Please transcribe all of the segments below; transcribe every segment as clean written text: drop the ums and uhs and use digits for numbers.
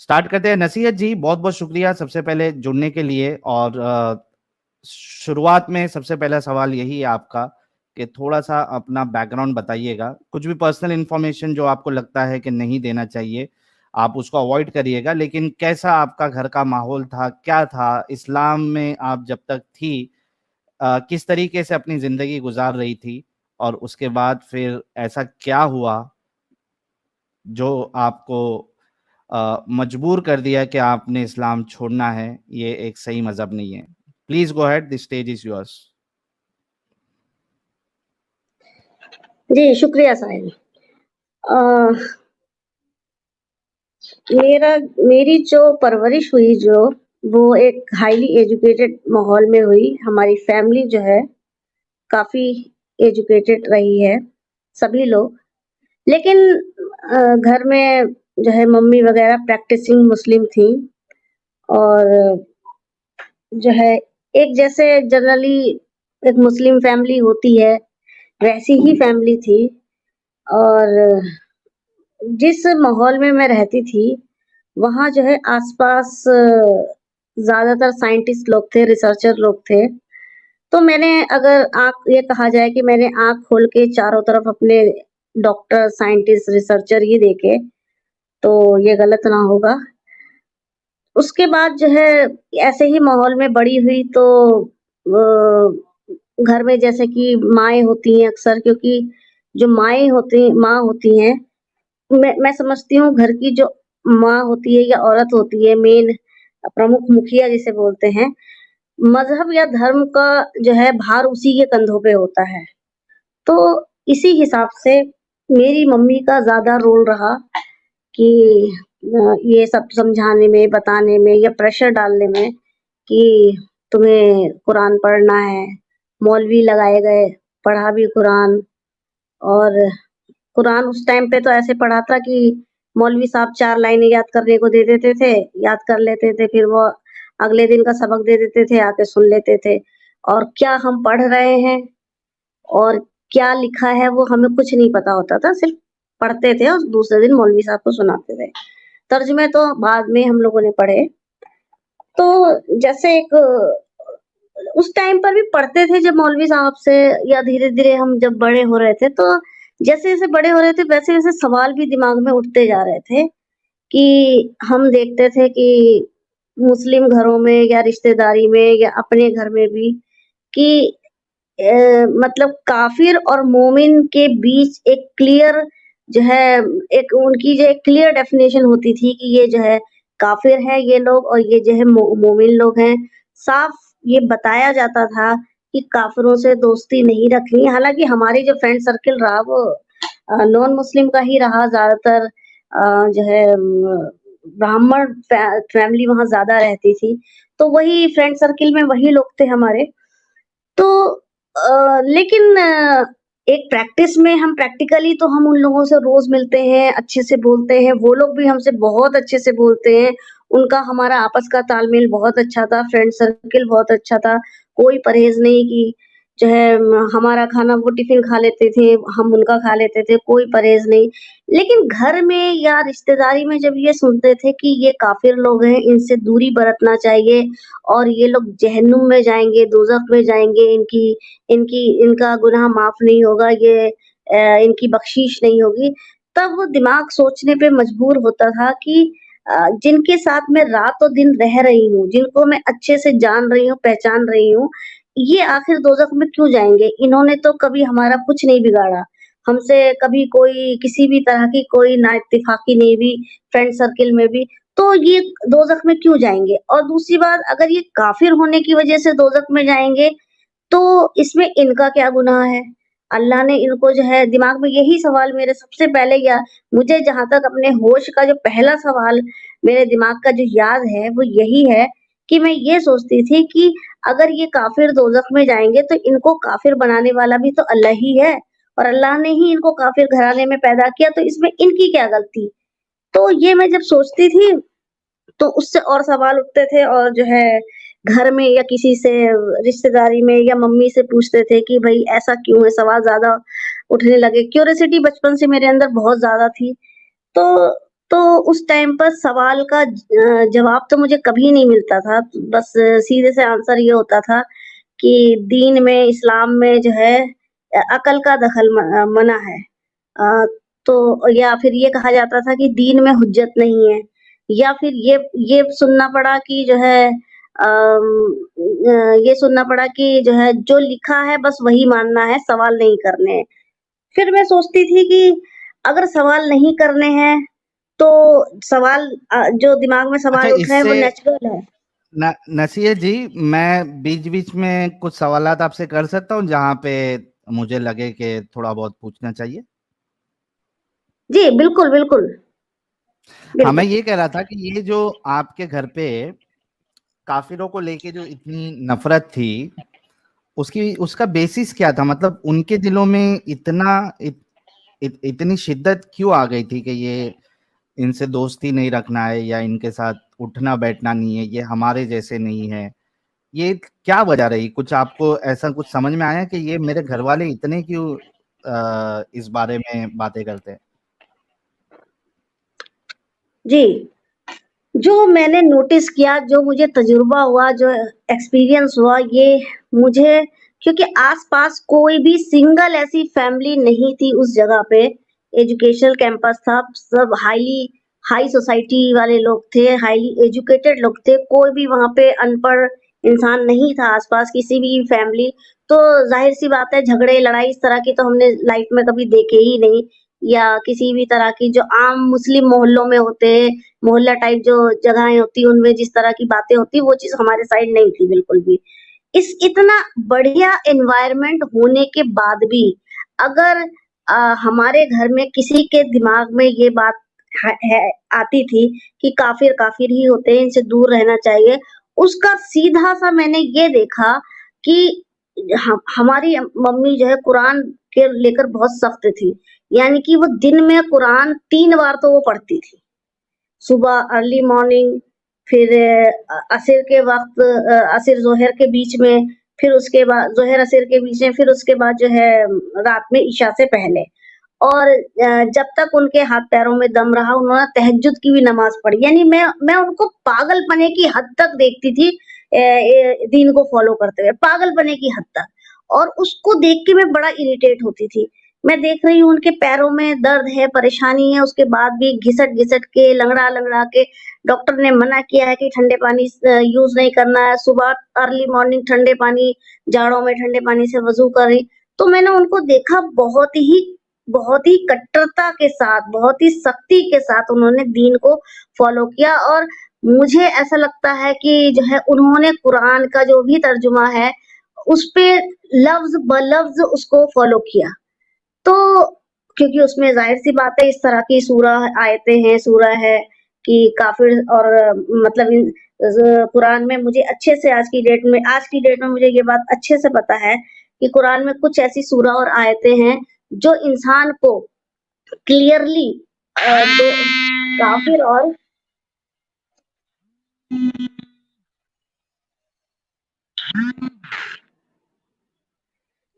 Start करते हैं। नसीहत जी, बहुत-बहुत शुक्रिया सबसे पहले जुड़ने के लिए। और शुरुआत में सबसे पहला सवाल यही है आपका कि थोड़ा-सा अपना बैकग्राउंड बताइएगा। कुछ भी पर्सनल इन्फॉर्मेशन जो आपको लगता है कि नहीं देना चाहिए, आप उसको अवॉइड करिएगा। लेकिन कैसा आपका घर का माहौल था? क्या था? इस्लाम में आप जब तक थी, किस तरीके से अपनी ज़िंदगी गुज़ार रही थी? और उसके बाद फिर ऐसा क्या हुआ जो आपको मजबूर कर दिया कि आपने इस्लाम छोड़ना है, ये एक सही मज़हब नहीं है? Please go ahead, the stage is yours. जी, शुक्रिया साहिल। अ, मेरी जो परवरिश हुई वो एक हाइली एजुकेटेड माहौल में हुई। हमारी फैमिली जो है काफ़ी एजुकेटेड रही है, सभी लोग। लेकिन घर में जो है मम्मी वग़ैरह प्रैक्टिसिंग मुस्लिम थीं और जो है एक जैसे जनरली एक मुस्लिम फैमिली होती है, वैसी ही फैमिली थी। और जिस माहौल में मैं रहती थी, वहाँ जो है आस-पास ज़्यादातर साइंटिस्ट लोग थे, रिसर्चर लोग थे। तो मैंने अगर आँख ये कहा जाए कि मैंने आँख खोल के चारों तरफ अपने डॉक्टर, साइंटिस्ट, रिसर्चर ही देखे, तो ये गलत ना होगा। उसके बाद जो है ऐसे ही माहौल में बड़ी हुई तो घर में जैसे कि माएँ होती हैं अक्सर, क्योंकि जो माँ होती हैं, मैं समझती हूँ घर की जो माँ होती है या औरत होती है, मेन प्रमुख मुखिया जिसे बोलते हैं, मज़हब या धर्म का जो है भार उसी के कंधों पे होता है। तो इसी हिसाब से मेरी मम्मी का ज़्यादा रोल रहा कि ये सब समझाने में, बताने में या प्रेशर डालने में कि तुम्हें कुरान पढ़ना है। मौलवी लगाए गए, पढ़ा भी कुरान। और कुरान उस टाइम पे तो ऐसे पढ़ा था कि मौलवी साहब 4 लाइनें याद करने को दे देते थे, याद कर लेते थे, फिर वो अगले दिन का सबक दे देते थे, आके सुन लेते थे। और क्या हम पढ़ रहे हैं और क्या लिखा है वो हमें कुछ नहीं पता होता था, सिर्फ़ पढ़ते थे और दूसरे दिन मौलवी साहब को सुनाते थे। तर्जुमे तो बाद में हम लोगों ने पढ़े। तो जैसे एक उस टाइम पर भी पढ़ते थे जब मौलवी साहब से, या धीरे-धीरे हम जब बड़े हो रहे थे, तो जैसे-जैसे बड़े हो रहे थे वैसे-वैसे सवाल भी दिमाग में उठते जा रहे थे कि हम देखते थे कि मुस्लिम घरों में या रिश्तेदारी में या अपने घर में भी कि मतलब काफ़िर और मोमिन के बीच एक क्लियर जो है, एक उनकी जो एक क्लियर डेफ़िनेशन होती थी कि ये जो है काफ़िर है ये लोग और ये जो है मोमिन लोग हैं। साफ़ ये बताया जाता था कि काफ़िरों से दोस्ती नहीं रखनी। हालाँकि हमारी जो फ्रेंड सर्किल रहा वो नॉन मुस्लिम का ही रहा ज़्यादातर। जो है ब्राह्मण फैमिली वहाँ ज़्यादा रहती थी, तो वही फ्रेंड सर्किल में वही लोग थे हमारे। तो लेकिन एक प्रैक्टिस में हम प्रैक्टिकली तो हम उन लोगों से रोज़ मिलते हैं, अच्छे से बोलते हैं, वो लोग भी हमसे बहुत अच्छे से बोलते हैं। उनका हमारा आपस का तालमेल बहुत अच्छा था, फ्रेंड सर्किल बहुत अच्छा था। कोई परहेज़ नहीं कि जो है हमारा खाना वो टिफ़िन खा लेते थे, हम उनका खा लेते थे, कोई परहेज़ नहीं। लेकिन घर में या रिश्तेदारी में जब ये सुनते थे कि ये काफ़िर लोग हैं, इनसे दूरी बरतना चाहिए और ये लोग जहन्नुम में जाएँगे, दोज़ख में जाएँगे, इनकी इनकी इनका गुनाह माफ़ नहीं होगा, ये इनकी बख्शीश नहीं होगी, तब वो दिमाग सोचने पे मजबूर होता था कि जिनके साथ मैं रात और दिन रह रही हूँ, जिनको मैं अच्छे से जान रही हूँ, पहचान रही हूँ, ये आखिर दोज़ख में क्यों जाएँगे? इन्होंने तो कभी हमारा कुछ नहीं बिगाड़ा। हमसे कभी कोई किसी भी तरह की कोई नाइत्तेफ़ाक़ी नहीं हुई, फ्रेंड सर्किल में भी, तो ये दोज़ख में क्यों जाएँगे? और दूसरी बात, अगर ये काफ़िर होने की वजह से दोज़ख में जाएँगे, तो इसमें इनका क्या गुनाह है? अल्लाह ने इनको जो है दिमाग में यही सवाल मेरे सबसे पहले, या मुझे जहाँ तक अपने होश का जो पहला सवाल मेरे दिमाग का जो याद है, वो यही है कि मैं ये सोचती थी कि अगर ये काफ़िर दोज़ख में जाएँगे, तो इनको काफ़िर बनाने वाला भी तो अल्लाह ही है और अल्लाह ने ही इनको काफ़िर घराने में पैदा किया, तो इसमें इनकी क्या गलती? तो ये मैं जब सोचती थी, तो उससे और सवाल उठते थे और जो है घर में या किसी से रिश्तेदारी में या मम्मी से पूछते थे कि भई ऐसा क्यों है? सवाल ज़्यादा उठने लगे। क्यूरियोसिटी बचपन से मेरे अंदर बहुत ज़्यादा थी। तो तो उस टाइम पर सवाल का जवाब तो मुझे कभी नहीं मिलता था। बस सीधे से आंसर ये होता था कि दीन में, इस्लाम में जो है अकल का दखल मना है। अ, तो या फिर ये कहा जाता था कि दीन में हुज्जत नहीं है, या फिर ये सुनना पड़ा कि जो है ये सुनना पड़ा कि जो है जो लिखा है बस वही मानना है, सवाल नहीं करने हैं। फिर मैं सोचती थी कि अगर सवाल नहीं करने हैं, तो सवाल जो दिमाग में अच्छा, सवाल उठ रहे हैं वो इससे नेचुरल है। नसीह जी, मैं बीच बीच में कुछ सवालात आपसे कर सकता हूँ जहाँ पे मुझे लगे कि थोड़ा बहुत पूछना चाहिए? जी, बिल्कुल, बिल्कुल, हाँ, मैं बिल्कुल। ये कह रहा था कि ये जो आपके घर पे काफिरों को लेके जो इतनी नफरत थी, उसकी उसका बेसिस क्या था? मतलब उनके दिलों में इतनी शिद्दत क्यों आ गई थी कि ये इनसे दोस्ती नहीं रखना है या इनके साथ उठना बैठना नहीं है, ये हमारे जैसे नहीं है? ये क्या वजह रही? कुछ आपको ऐसा कुछ समझ में आया कि ये मेरे घर वाले इतने क्यों इस बारे में बातें करते हैं? जी, जो मैंने नोटिस किया, जो मुझे तजुर्बा हुआ, जो एक्सपीरियंस हुआ, ये मुझे क्योंकि आस-पास कोई भी सिंगल ऐसी फैमिली नहीं थी उस जगह पे, एजुकेशनल कैंपस था, सब हाई सोसाइटी वाले लोग थे, हाईली एजुकेटेड लोग थे, कोई भी वहाँ पे अनपढ़ इंसान नहीं था आस-पास किसी भी फैमिली। तो ज़ाहिर-सी बात है झगड़े, लड़ाई इस तरह की तो हमने लाइफ में कभी देखे ही नहीं, या किसी भी तरह की जो आम मुस्लिम मोहल्लों में होते हैं, मोहल्ला टाइप जो जगहें होती हैं, उनमें जिस तरह की बातें होती हैं, वो चीज़ हमारे साइड नहीं थी बिल्कुल भी। इस इतना बढ़िया एनवायरनमेंट होने के बाद भी अगर हमारे घर में किसी के दिमाग में ये बात है आती थी कि काफ़िर काफ़िर ही होते हैं, इनसे दूर रहना चाहिए, उसका सीधा-सा मैंने ये देखा कि हमारी मम्मी जो है कुरान के लेकर बहुत सख्त थी। यानी कि वो दिन में कुरान 3 बार तो वो पढ़ती थी। सुबह अर्ली मॉर्निंग, फिर असर के वक़्त, असर ज़ोहर के बीच में, फिर उसके बाद ज़ोहर असर के बीच में, फिर उसके बाद जो है रात में इशा से पहले। और जब तक उनके हाथ-पैरों में दम रहा, उन्होंने तहज्जुद की भी नमाज़ पढ़ी। यानी मैं उनको पागलपने की हद तक देखती थी दीन को फ़ॉलो करते हुए, पागलपने की हद तक। और उसको देख के मैं बड़ा इरिटेट होती थी। मैं देख रही हूँ उनके पैरों में दर्द है, परेशानी है, उसके बाद भी घिसट-घिसट के, लंगड़ा-लंगड़ा के डॉक्टर ने मना किया है कि ठंडे पानी यूज़ नहीं करना है, सुबह अर्ली मॉर्निंग ठंडे पानी, जाड़ों में ठंडे पानी से वज़ू करें। तो मैंने उनको देखा बहुत ही कट्टरता के साथ, बहुत ही सख्ती के साथ उन्होंने दीन को फ़ॉलो किया, और मुझे ऐसा लगता है कि जो है उन्होंने कुरान का जो भी तर्जुमा है, उसपे लफ्ज़-ब-लफ्ज़ उसको फ़ॉलो किया। तो क्योंकि उसमें ज़ाहिर-सी बात है इस तरह की आयतें हैं, सूरा है कि काफ़िर और मतलब इन कुरान में मुझे अच्छे से आज की डेट में मुझे ये बात अच्छे से पता है कि कुरान में कुछ ऐसी सूरा और आयतें हैं, जो इंसान को क्लियरली जो काफ़िर और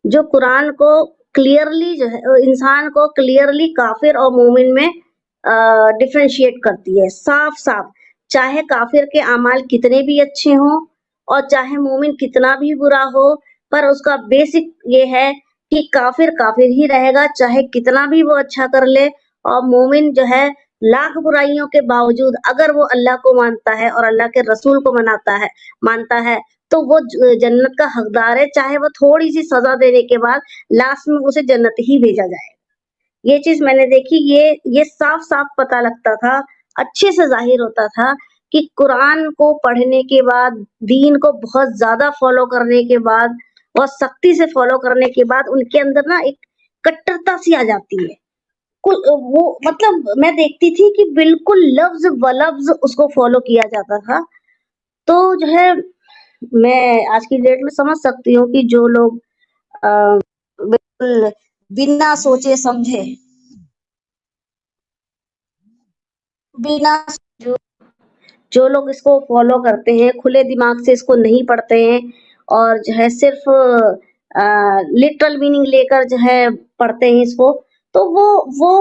जो कुरान को क्लियरली जो है इंसान को क्लियरली काफिर और मोमिन में डिफरेंशिएट करती है साफ-साफ। चाहे काफिर के अमाल कितने भी अच्छे हों और चाहे मोमिन कितना भी बुरा हो, पर उसका बेसिक ये है कि काफिर काफिर ही रहेगा, चाहे कितना भी वो अच्छा कर ले, और मोमिन जो है लाख बुराइयों के बावजूद अगर वो अल्लाह को मानता है और अल्लाह के रसूल को मानता है, तो वो जन्नत का हकदार है, चाहे वो थोड़ी-सी सज़ा देने के बाद लास्ट में उसे जन्नत ही भेजा जाए। ये चीज़ मैंने देखी, ये साफ-साफ पता लगता था, अच्छे से ज़ाहिर होता था कि कुरान को पढ़ने के बाद, दीन को बहुत ज़्यादा फ़ॉलो करने के बाद, बहुत सख्ती से फ़ॉलो करने के बाद उनके अंदर ना एक कट्टरता-सी आ जाती है। वो मतलब मैं देखती थी कि बिल्कुल लफ्ज़-ब-लफ्ज़ उसको फ़ॉलो किया जाता था। तो जो है मैं आज की डेट में समझ सकती हूँ कि जो लोग अ, बिल्कुल बिना सोचे समझे, बिना जो जो लोग इसको फ़ॉलो करते हैं, खुले दिमाग से इसको नहीं पढ़ते हैं और जो है सिर्फ़ लिटरल मीनिंग लेकर जो है पढ़ते हैं इसको, तो वो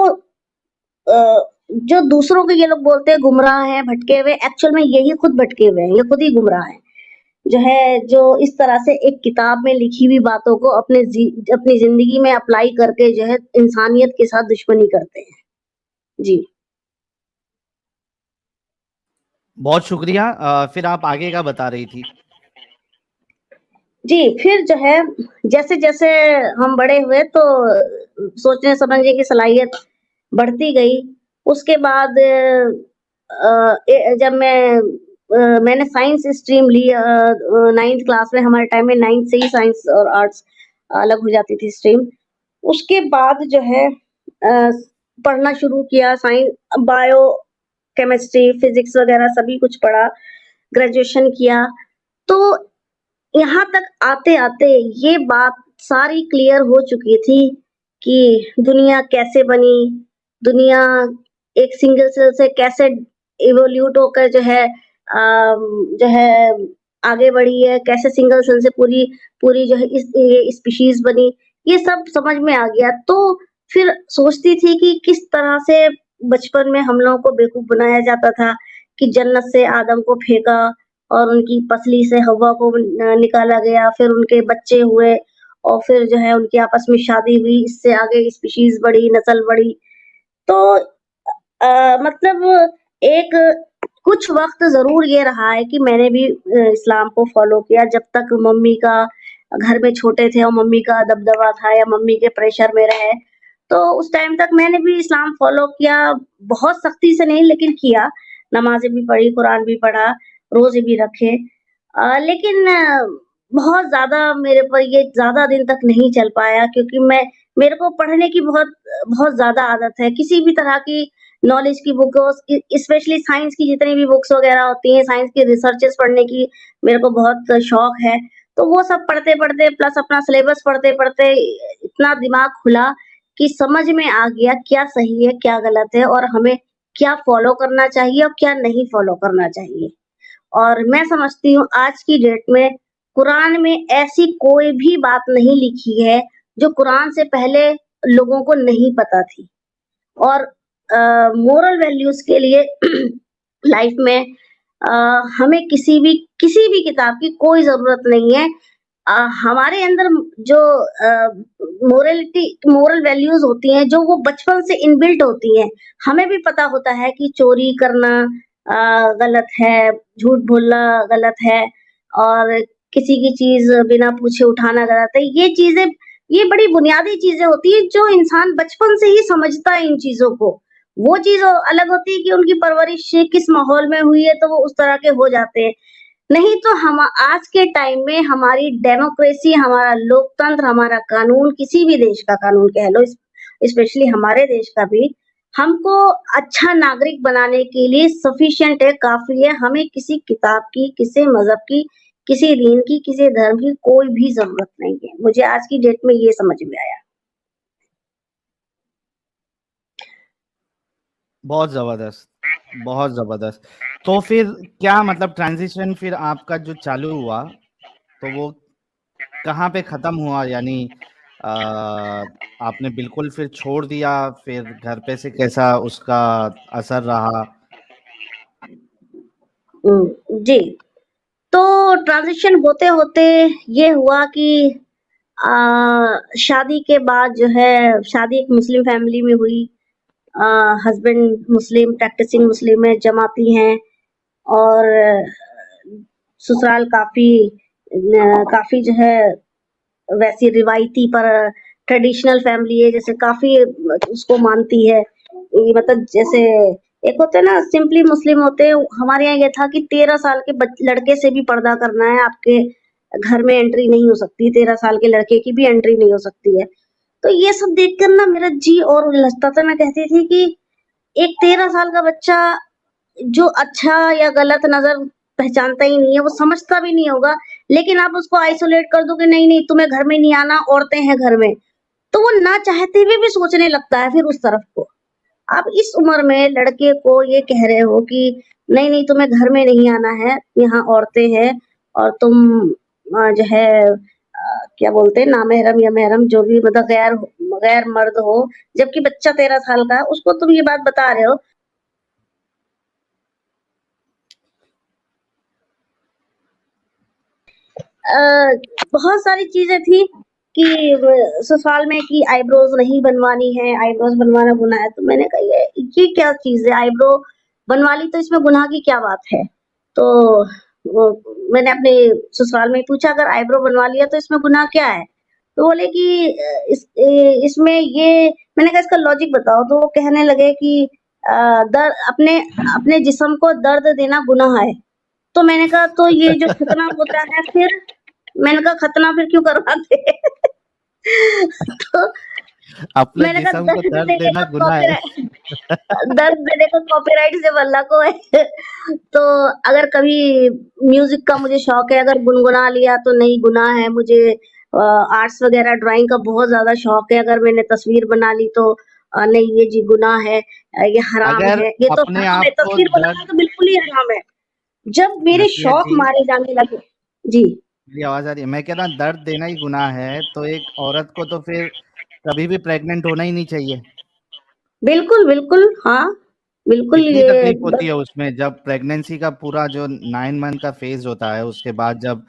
अ, जो दूसरों को ये लोग बोलते हैं गुमराह हैं, भटके हुए, एक्चुअल में यही खुद भटके हुए हैं, ये खुद ही गुमराह हैं। जो है, जो इस तरह से एक किताब में लिखी हुई बातों को अपनी ज़िंदगी में अप्लाई करके जो है इंसानियत के साथ दुश्मनी करते हैं। जी। बहुत शुक्रिया। फिर आप आगे का बता रही थी। जी, फिर जो है जैसे-जैसे हम बड़े हुए तो सोचने समझने की सलाहियत बढ़ती गई। उसके बाद जब मैंने साइंस स्ट्रीम ली 9th क्लास में, हमारे टाइम में 9th से ही साइंस और आर्ट्स अलग हो जाती थी स्ट्रीम। उसके बाद जो है पढ़ना शुरू किया, बायो, केमिस्ट्री, फिज़िक्स वगैरह सभी कुछ पढ़ा, ग्रेजुएशन किया। तो यहाँ तक आते-आते ये बात सारी क्लियर हो चुकी थी कि दुनिया कैसे बनी, दुनिया एक सिंगल सेल से कैसे इवोल्यूट होकर जो है आगे बढ़ी है, कैसे सिंगल सेल से पूरी पूरी जो है ये स्पीशीज़ बनी, ये सब समझ में आ गया। तो फिर सोचती थी कि किस तरह से बचपन में हम लोगों को बेवकूफ़ बनाया जाता था कि जन्नत से आदम को फेंका और उनकी पसली से हव्वा को निकाला गया, फिर उनके बच्चे हुए और फिर जो है उनकी आपस में शादी हुई, इससे आगे स्पीशीज़ बढ़ी, नस्ल बढ़ी। तो मतलब एक कुछ वक़्त ज़रूर ये रहा है कि मैंने भी इस्लाम को फ़ॉलो किया जब तक मम्मी का घर में छोटे थे और मम्मी का दबदबा था या मम्मी के प्रेशर में रहे, तो उस टाइम तक मैंने भी इस्लाम फ़ॉलो किया, बहुत सख्ती से नहीं लेकिन किया। नमाज़ें भी पढ़ी, कुरान भी पढ़ा, रोज़े भी रखे। लेकिन बहुत ज़्यादा मेरे पर ये ज़्यादा दिन तक नहीं चल पाया क्योंकि मेरे को पढ़ने की बहुत बहुत ज़्यादा आदत है। किसी भी तरह की नॉलेज की बुक हो, स्पेशली साइंस की जितनी भी बुक्स वगैरह होती हैं, साइंस की रिसर्चेज़ पढ़ने की मेरे को बहुत शौक है। तो वो सब पढ़ते-पढ़ते प्लस अपना सिलेबस पढ़ते-पढ़ते इतना दिमाग खुला कि समझ में आ गया क्या सही है, क्या गलत है और हमें क्या फ़ॉलो करना चाहिए और क्या नहीं फ़ॉलो करना चाहिए। और मैं समझती हूँ आज की डेट में कुरान में ऐसी कोई भी बात नहीं लिखी है, जो कुरान से पहले लोगों को नहीं पता थी। और मोरल वैल्यूज़ के लिए लाइफ में अ, हमें किसी भी किताब की कोई ज़रूरत नहीं है। हमारे अंदर जो मोरल वैल्यूज़ होती हैं, जो वो बचपन से इनबिल्ट होती हैं। हमें भी पता होता है कि चोरी करना गलत है, झूठ बोलना गलत है और किसी की चीज़ बिना पूछे उठाना गलत है। ये बड़ी बुनियादी चीज़ें होती हैं, जो इंसान बचपन से ही समझता है इन चीज़ों को। वो चीज़ अलग होती है कि उनकी परवरिश किस माहौल में हुई है, तो वो उस तरह के हो जाते हैं। नहीं तो हम आज के टाइम में हमारी डेमोक्रेसी, हमारा लोकतंत्र, हमारा कानून, किसी भी देश का कानून कह लो, स्पेशली हमारे देश का भी, हमको अच्छा नागरिक बनाने के लिए सफिशिएंट है, काफ़ी है। हमें किसी किताब की, किसी मज़हब की, किसी दीन की, किसी धर्म की कोई भी ज़रूरत नहीं है। मुझे आज की डेट में ये समझ में आया। बहुत ज़बरदस्त, बहुत ज़बरदस्त। तो फिर क्या मतलब ट्रांज़िशन फिर आपका जो चालू हुआ, तो वो कहाँ पे ख़त्म हुआ? यानी आपने बिल्कुल फिर छोड़ दिया, फिर घर पे से कैसा उसका असर रहा? जी। तो ट्रांज़िशन होते-होते ये हुआ कि शादी के बाद जो है शादी एक मुस्लिम फैमिली में हुई। हस्बैंड मुस्लिम, प्रैक्टिसिंग मुस्लिम है, जमाती हैं और ससुराल काफ़ी जो है वैसी रिवायती पर ट्रेडिशनल फैमिली है, जैसे काफ़ी उसको मानती है। ये मतलब जैसे एक होते हैं ना सिंपली मुस्लिम होते हैं, हमारे यहाँ ये था कि 13 साल के लड़के से भी पर्दा करना है, आपके घर में एंट्री नहीं हो सकती, 13 साल के लड़के की भी एंट्री नहीं हो सकती है। तो ये सब देखकर ना मेरा जी और उलझता था, मैं कहती थी कि एक 13 साल का बच्चा जो अच्छा या गलत नज़र पहचानता ही नहीं है, वो समझता भी नहीं होगा, लेकिन आप उसको आइसोलेट कर दो कि नहीं-नहीं तुम्हें घर में नहीं आना, औरतें हैं घर में, तो वो ना चाहते हुए भी सोचने लगता है फिर उस तरफ को। आप इस उम्र में लड़के को ये कह रहे हो कि नहीं-नहीं तुम्हें घर में नहीं आना है, यहाँ औरतें हैं और तुम जो है क्या बोलते हैं नामहरम या महरम जो भी मतलब गैर गैर मर्द हो, जबकि बच्चा 13 साल का है, उसको तुम ये बात बता रहे हो। बहुत सारी चीजें थी कि ससुराल में कि आईब्रोज नहीं बनवानी है, आईब्रोज बनवाना गुनाह है। तो मैंने कहा ये क्या चीज है, आईब्रो बनवा ली तो इसमें गुनाह की क्या बात है। तो वो मैंने अपने ससुराल में पूछा, अगर आईब्रो बनवा लिया तो इसमें गुनाह क्या है। तो बोले कि इसमें ये, मैंने कहा इसका लॉजिक बताओ। तो वो कहने लगे कि दर्द अपने अपने जिस्म को दर्द देना गुनाह है। तो मैंने कहा तो ये जो खतना होता है फिर, मैंने कहा खतना फिर क्यों करवाते तो अपने मैंने कहा जिस्म को दर्द दर्द देने देना का गुनाह है। कॉपीराइट, दर्द देने का कॉपीराइट सिर्फ अल्लाह को है। तो अगर कभी म्यूजिक का मुझे शौक है, अगर गुनगुना लिया तो नहीं गुनाह है। मुझे आर्ट्स वगैरह ड्राइंग का बहुत ज्यादा शौक है, अगर मैंने तस्वीर बना ली तो नहीं ये जी गुनाह है, ये हराम अगर है, ये तो अपने हराम है, आप को तस्वीर बनाना दर्द, तो बिल्कुल ही हराम है। जब मेरे नसीहत शौक जी, मारे जाने लगे। जी, मेरी आवाज आ रही है? मैं कह रहा दर्द देना ही गुनाह है तो एक औरत को तो फिर कभी भी प्रेग्नेंट होना ही नहीं चाहिए। बिल्कुल, बिल्कुल, हाँ, बिल्कुल कितनी ये तकलीफ होती बस है उसमें, जब प्रेगनेंसी का पूरा जो 9 मंथ का फेज होता है, उसके बाद जब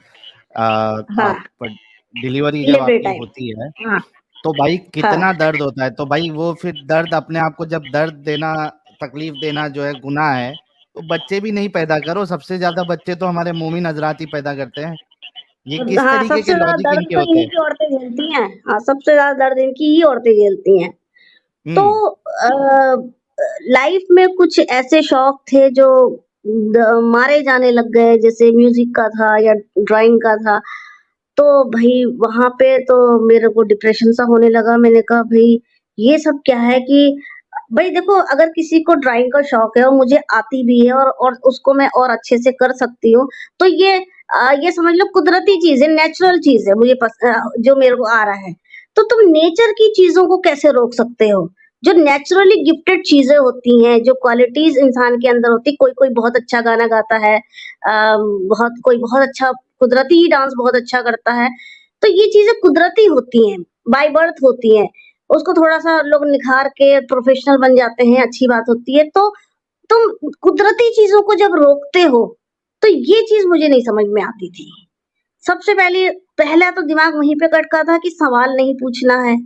हाँ, आप डिलीवरी जब डिलीवरी आपकी टाइम। होती है, हाँ, तो भाई हाँ, कितना दर्द होता है। तो भाई वो फिर दर्द, अपने आप को जब दर्द देना, तकलीफ देना जो है गुनाह है, तो बच्चे भी नहीं पैदा करो। सबसे ज्यादा बच्चे तो हमारे मोमिन हजरात ही पैदा करते हैं। ये किस हाँ, तरीके के सबसे ज़्यादा लॉजिक दर्द इनके तो होते इन्हीं हैं? की औरतें झेलती हैं। हाँ, सबसे ज़्यादा दर्द इनकी ही औरतें झेलती हैं। तो हम्म। लाइफ में कुछ ऐसे शौक थे जो मारे जाने लग गए, जैसे म्यूजिक का था या ड्राइंग का था। तो भाई वहां पे तो मेरे को डिप्रेशन सा होने लगा। मैंने कहा भाई ये सब क्या है कि भाई देखो, अगर किसी को ड्राइंग का शौक है और मुझे आती भी है और उसको मैं और अच्छे से कर सकती हूँ, तो ये समझ लो कुदरती चीज है, नेचुरल चीज है, जो मेरे को आ रहा है। तो तुम नेचर की चीजों को कैसे रोक सकते हो? जो नेचुरली गिफ्टेड चीजें होती हैं, जो क्वालिटीज इंसान के अंदर होती, कोई कोई बहुत अच्छा गाना गाता है, बहुत कोई बहुत अच्छा कुदरती ही डांस बहुत अच्छा करता है। तो ये चीजें कुदरती होती हैं, बाय बर्थ होती हैं। उसको थोड़ा-सा लोग निखार के प्रोफेशनल बन जाते हैं, अच्छी बात होती है। तो तुम कुदरती चीज़ों को जब रोकते हो, तो ये चीज़ मुझे नहीं समझ में आती थी। सबसे पहला तो दिमाग वहीं पे खटका था कि सवाल नहीं पूछना है।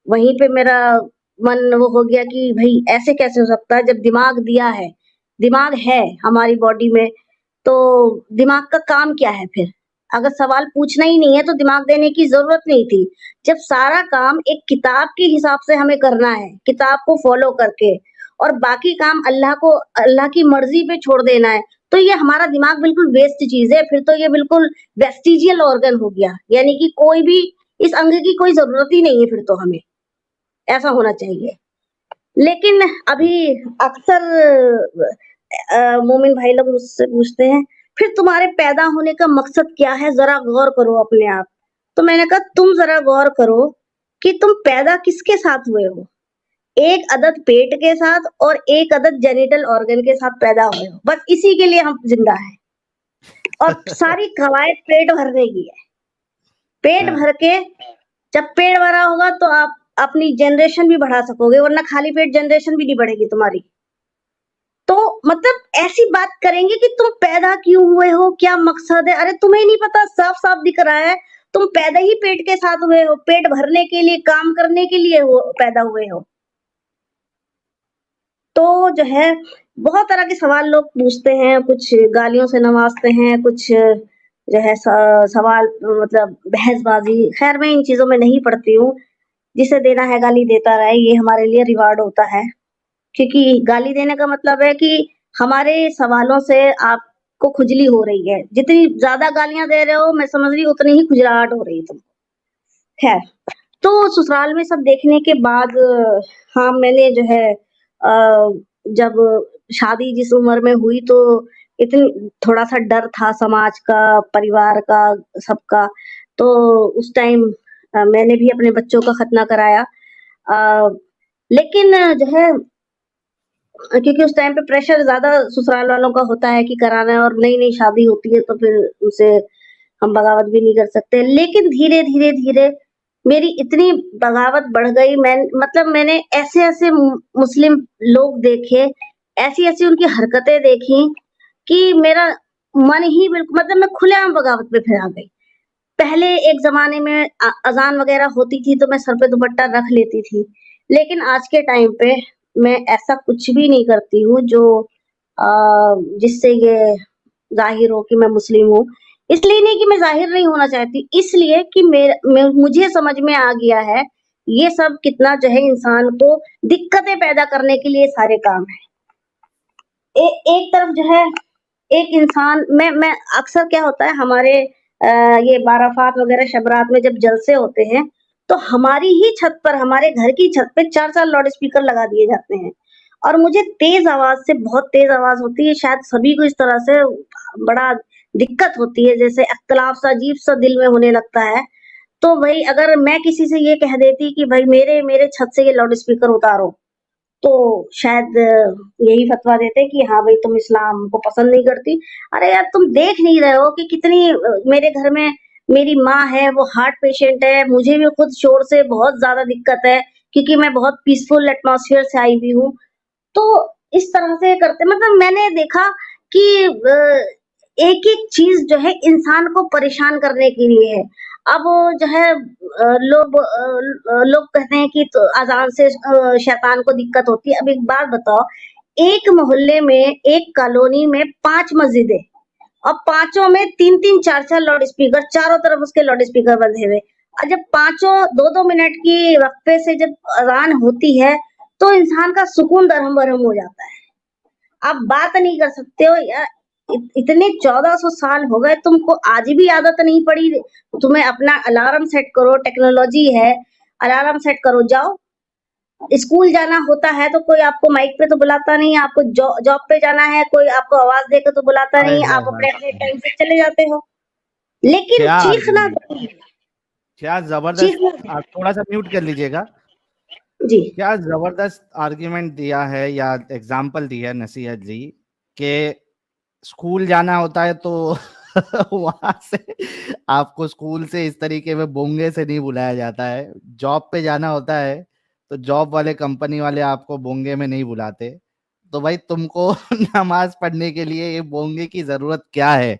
वहीं पे मेरा मन वो हो गया कि भई ऐसे कैसे हो सकता है जब दिमाग दिया है, दिमाग है हमारी बॉडी में, तो दिमाग का काम क्या है फिर? अगर सवाल पूछना ही नहीं है तो दिमाग देने की ज़रूरत नहीं थी। जब सारा काम एक किताब के हिसाब से हमें करना है, किताब को फ़ॉलो करके, और बाकी काम अल्लाह की मर्ज़ी पे छोड़ देना है, तो ये हमारा दिमाग बिल्कुल वेस्ट चीज़ है। फिर तो ये बिल्कुल वेस्टिजियल ऑर्गन हो गया, यानी कि कोई भी इस अंग की कोई ज़रूरत ही नहीं है फिर तो हमें, ऐसा होना चाहिए। लेकिन अभी अक्सर मोमिन भाई लोग मुझसे पूछते हैं, फिर तुम्हारे पैदा होने का मकसद क्या है? ज़रा गौर करो अपने आप। तो मैंने कहा तुम ज़रा गौर करो कि तुम पैदा किसके साथ हुए हो? एक अदद पेट के साथ और एक अदद जेनिटल ऑर्गन के साथ पैदा हुए हो। बस इसी के लिए हम ज़िंदा हैं, और सारी कवायद पेट भरने की है। पेट भर के जब पेट भरा होगा तो आप अपनी जनरेशन भी बढ़ा सकोगे, वरना खाली पेट जनरेशन भी नहीं बढ़ेगी तुम्हारी। तो मतलब ऐसी बात करेंगे कि तुम पैदा क्यों हुए हो, क्या मकसद है? अरे तुम्हें नहीं पता, साफ-साफ दिख रहा है, तुम पैदा ही पेट के साथ हुए हो, पेट भरने के लिए, काम करने के लिए पैदा हुए हो। तो जो है बहुत तरह के सवाल लोग पूछते हैं, कुछ गालियों से नवाजते हैं, कुछ जो है सवाल मतलब बहसबाजी। खैर मैं इन चीज़ों में नहीं पड़ती हूँ, जिसे देना है गाली देता रहे, ये हमारे लिए रिवार्ड होता है। क्योंकि गाली देने का मतलब है कि हमारे सवालों से आपको खुजली हो रही है। जितनी ज़्यादा गालियाँ दे रहे हो, मैं समझ रही हूँ उतनी ही खुजलाहट हो रही है तुमको। खैर, तो ससुराल में सब देखने के बाद हाँ, मैंने जो है जब शादी जिस उम्र में हुई तो इतनी थोड़ा-सा डर था समाज का, परिवार का, सबका। तो उस टाइम मैंने भी अपने बच्चों का खतना कराया। अ, लेकिन जो है क्योंकि उस टाइम पे प्रेशर ज़्यादा ससुराल वालों का होता है कि कराना है, और नई-नई शादी होती है तो फिर उनसे हम बगावत भी नहीं कर सकते। लेकिन धीरे-धीरे, धीरे मेरी इतनी बगावत बढ़ गई, मैंने ऐसे-ऐसे मुस्लिम लोग देखे, ऐसी-ऐसी उनकी हरकतें देखी कि मेरा मन ही बिल्कुल मतलब मैं खुलेआम बगावत पे फिर आ गई। पहले एक ज़माने में अज़ान वग़ैरह होती थी तो मैं सर पे दुपट्टा रख लेती थी। लेकिन आज के टाइम पे मैं ऐसा कुछ भी नहीं करती हूँ जो अ, जिससे ये ज़ाहिर हो कि मैं मुस्लिम हूँ। इसलिए नहीं कि मैं ज़ाहिर नहीं होना चाहती, इसलिए कि मुझे समझ में आ गया है, ये सब कितना जो है इंसान को दिक्कतें पैदा करने के लिए सारे काम हैं। एक तरफ जो है एक इंसान मैं अक्सर क्या होता है हमारे ये बाराफ़ात वग़ैरह शब-रात में जब जलसे होते हैं, तो हमारी ही छत पर, हमारे घर की छत पे 4-4 लाउड स्पीकर लगा दिए जाते हैं। और मुझे तेज़ आवाज़ से बहुत तेज़ आवाज़ होती है, शायद सभी को इस तरह से बड़ा दिक्कत होती है, जैसे इख्तिलाफ़ सा अजीब-सा दिल में होने लगता है। तो भई अगर मैं किसी से ये कह देती कि भई मेरे मेरे छत से ये लाउड स्पीकर उतारो, तो शायद यही फतवा देते कि हाँ भाई तुम इस्लाम को पसंद नहीं करती। अरे यार तुम देख नहीं रहे हो कि कितनी मेरे घर में मेरी माँ है वो हार्ट पेशेंट है, मुझे भी खुद शोर से बहुत ज़्यादा दिक्कत है क्योंकि मैं बहुत पीसफुल एटमॉस्फियर से आई हुई हूँ। तो इस तरह से करते मतलब मैंने देखा कि एक-एक चीज़ जो है इंसान को परेशान करने के लिए है। अब जो है लोग कहते हैं कि तो अज़ान से शैतान को दिक्कत होती है। अब एक बात बताओ, एक मोहल्ले में, एक कॉलोनी में 5 मस्जिदें और पाँचों में 3-3 4-4 लाउड स्पीकर, चारों तरफ उसके लाउड स्पीकर बंधे हुए। और जब पाँचों 2-2 मिनट की वक़्फ़े से जब अज़ान होती है, तो इंसान का सुकून दरहम-बरहम हो जाता है। आप बात नहीं कर सकते हो या इतने 1400 साल हो गए तुमको आज भी आदत नहीं पड़ी। तुम्हें अपना अलार्म सेट करो, टेक्नोलॉजी है, अलार्म सेट करो, जाओ। स्कूल जाना होता है तो कोई आपको माइक पे तो बुलाता नहीं है, आपको जॉब पे जाना है, कोई आपको आवाज़ देकर तो बुलाता हाय नहीं है, हाय आप हाय अपने-अपने हाय। टाइम से चले जाते हो। लेकिन क्या चीखना आर्गुमेंट, ज़रूरी है, क्या जबरदस्त। चीखना आप थोड़ा सा म्यूट कर लीजिएगा। जी। क्या जबरदस्त आर्गुमेंट दिया है या एग्जाम्पल दी है नसीहत जी के स्कूल जाना होता है तो वहां से आपको स्कूल से इस तरीके में बोंगे से नहीं बुलाया जाता है। जॉब पे जाना होता है तो जॉब वाले कंपनी वाले आपको बोंगे में नहीं बुलाते। तो भाई तुमको नमाज पढ़ने के लिए ये बोंगे की जरूरत क्या है।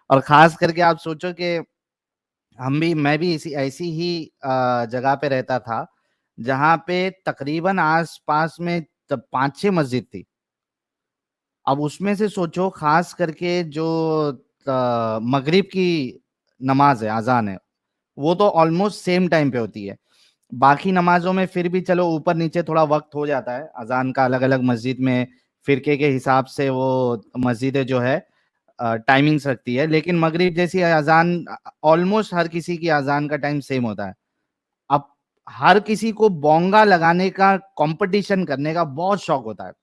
और खास करके आप सोचो कि मैं भी इसी ऐसी ही जगह पे रहता था जहां पे तकरीबन आस पास में तब 5-6 मस्जिद थी। अब उसमें से सोचो खास करके जो मगरिब की नमाज है, अजान है, वो तो ऑलमोस्ट सेम टाइम पे होती है। बाकी नमाजों में फिर भी चलो ऊपर नीचे थोड़ा वक्त हो जाता है, अजान का अलग अलग मस्जिद में फिरके के हिसाब से वो मस्जिदें जो है टाइमिंग्स रखती है, लेकिन मगरिब जैसी अजान ऑलमोस्ट हर किसी की अजान का टाइम सेम होता है। अब हर किसी को बोंगा लगाने का कंपटीशन करने का बहुत शौक होता है,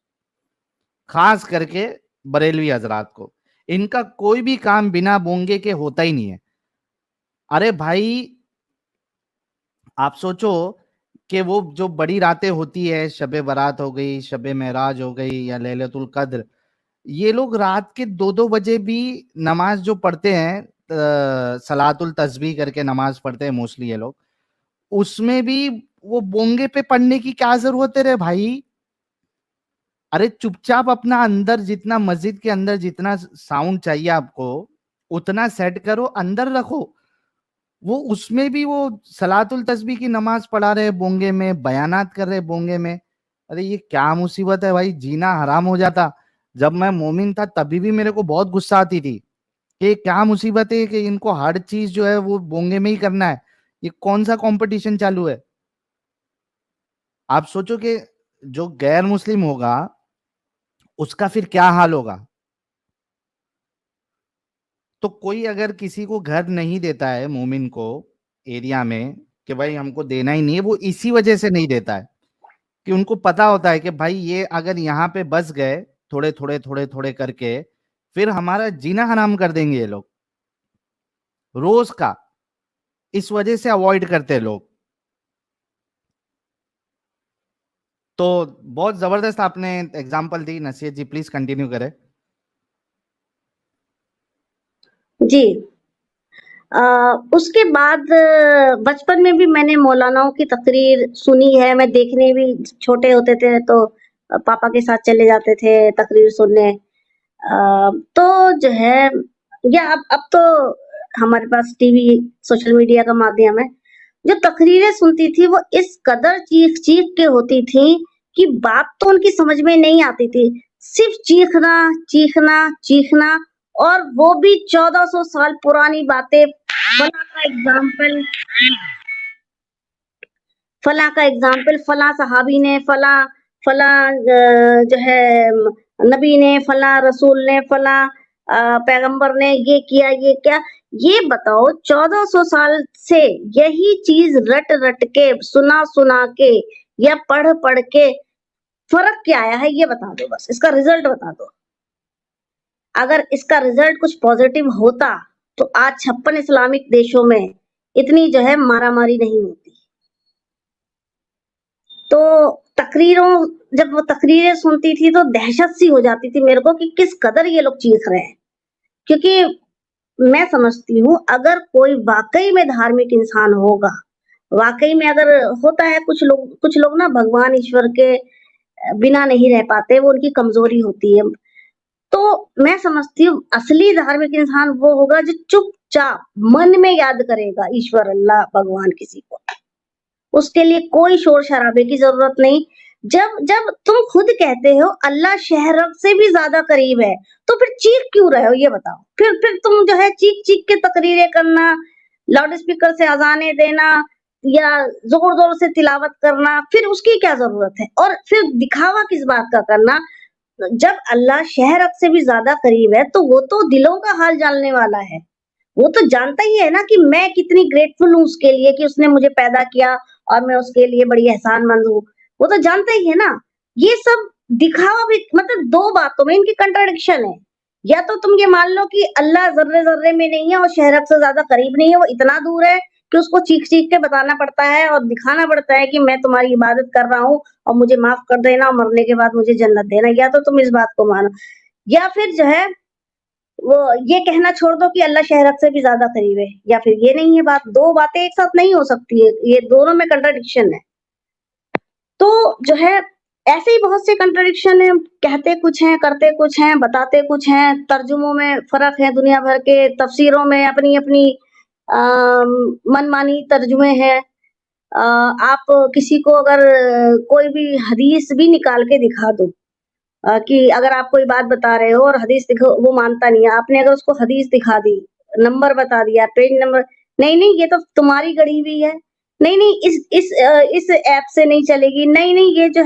खास करके बरेलवी हजरात को। इनका कोई भी काम बिना बोंगे के होता ही नहीं है। अरे भाई आप सोचो कि वो जो बड़ी रातें होती है, शबे बारात हो गई, शबे मेराज हो गई या लैलतुल कद्र, ये लोग रात के 2-2 बजे भी नमाज जो पढ़ते हैं, सलातुल तस्बीह करके नमाज पढ़ते हैं मोस्टली ये लोग, उसमें भी वो बोंगे पे पढ़ने की क्या जरूरत है रे भाई। अरे चुपचाप अपना अंदर जितना मस्जिद के अंदर जितना साउंड चाहिए आपको उतना सेट करो, अंदर रखो। वो उसमें भी वो सलातुल तस्बीह की नमाज पढ़ा रहे बोंगे में, बयानात कर रहे बोंगे में। अरे ये क्या मुसीबत है भाई, जीना हराम हो जाता। जब मैं मोमिन था तभी भी मेरे को बहुत गुस्सा आती थी कि क्या मुसीबत है कि इनको हर चीज जो है वो बोंगे में ही करना है। ये कौन सा कंपटीशन चालू है। आप सोचो कि जो गैर मुस्लिम होगा उसका फिर क्या हाल होगा। तो कोई अगर किसी को घर नहीं देता है मोमिन को एरिया में कि भाई हमको देना ही नहीं है, वो इसी वजह से नहीं देता है कि उनको पता होता है कि भाई ये अगर यहाँ पे बस गए थोड़े थोड़े थोड़े थोड़े करके फिर हमारा जीना हराम कर देंगे ये लोग रोज का। इस वजह से अवॉइड करते हैं लोग। तो बहुत जबरदस्त आपने एग्जांपल दी नसीहत जी, प्लीज कंटिन्यू करें। जी। उसके बाद बचपन में भी मैंने मौलानाओं की तकरीर सुनी है, मैं देखने भी छोटे होते थे तो पापा के साथ चले जाते थे तकरीर सुनने। तो जो है या अब तो हमारे पास टीवी, सोशल मीडिया का माध्यम है। जो तकरीरें सुनती थी वो इस कदर चीख-चीख के होती थी कि बात तो उनकी समझ में नहीं आती थी। सिर्फ चीखना, चीखना, चीखना और वो भी 1400 साल पुरानी बातें, फलाँ का एग्ज़ाम्पल, फलाँ सहाबी ने, फलाँ जो है नबी ने, फलाँ रसूल ने, फलाँ पैगंबर ने ये किया, ये क्या। ये बताओ 1400 साल से यही चीज़ रट-रट के, सुना-सुना के या पढ़-पढ़ के फ़र्क क्या आया है, ये बता दो बस, इसका रिज़ल्ट बता दो। अगर इसका रिज़ल्ट कुछ पॉज़िटिव होता, तो आज 56 इस्लामिक देशों में इतनी जो है मारा-मारी नहीं होती। तो तकरीरों जब वो तकरीरें सुनती थी तो दहशत सी हो जाती थी मेरे को कि किस कदर ये लोग चीख रहे हैं। क्योंकि मैं समझती हूँ अगर कोई वाक़ई में धार्मिक इंसान होगा, वाक़ई में अगर होता है कुछ लोग ना भगवान ईश्वर के बिना नहीं रह पाते, वो उनकी कमज़ोरी होती है। तो मैं समझती हूँ असली धार्मिक इंसान वो होगा जो चुपचाप मन में याद करेगा ईश्वर, अल्लाह, भगवान किसी को। उसके लिए कोई शोर-शराबे की ज़रूरत नहीं। जब जब तुम खुद कहते हो अल्लाह शहरक से भी ज़्यादा करीब है, तो फिर चीख क्यों रहे हो ये बताओ? फिर तुम जो है चीख-चीख के तकरीरें करना, लाउड स्पीकर से अज़ानें देना या ज़ोर-ज़ोर से तिलावत करना, फिर उसकी क्या ज़रूरत है? और फिर दिखावा किस बात का करना? जब अल्लाह शहरक से भी ज़्यादा करीब है, तो वो तो दिलों का हाल जानने वाला है। वो तो जानता ही है ना कि मैं कितनी ग्रेटफुल हूँ उसके लिए कि उसने मुझे पैदा किया और मैं उसके लिए बड़ी एहसानमंद हूँ। वो तो जानता ही है ना। ये सब दिखावा भी मतलब 2 बातों में इनकी कंट्राडिक्शन है। या तो तुम ये मान लो कि अल्लाह ज़र्रे-ज़र्रे में नहीं है और शहरक से ज़्यादा करीब नहीं है, वो इतना दूर है कि उसको चीख-चीख के बताना पड़ता है और दिखाना पड़ता है कि मैं तुम्हारी इबादत कर रहा हूँ और मुझे माफ़ कर देना और मरने के बाद मुझे जन्नत देना। या तो तुम इस बात को मानो या फिर जो है वो ये कहना छोड़ दो कि अल्लाह शहरत से भी ज़्यादा करीब है या फिर ये नहीं है बात, 2 बातें एक साथ नहीं हो सकती है, ये दोनों में कंट्राडिक्शन है। तो जो है ऐसे ही बहुत से कंट्राडिक्शन हैं, कहते कुछ हैं, करते कुछ हैं, बताते कुछ हैं, तर्जुमों में फ़र्क है दुनिया भर के, तफ़सीरों में अपनी-अपनी अ, मनमानी तर्जुमे हैं। आप किसी को अगर कोई भी हदीस भी निकाल के दिखा दो कि अगर आप कोई बात बता रहे हो और हदीस दिखो वो मानता नहीं है। आपने अगर उसको हदीस दिखा दी, नंबर बता दिया, पेज नंबर नहीं, नहीं ये तो तुम्हारी गढ़ी हुई है। नहीं, नहीं इस ऐप से नहीं चलेगी। नहीं, नहीं ये जो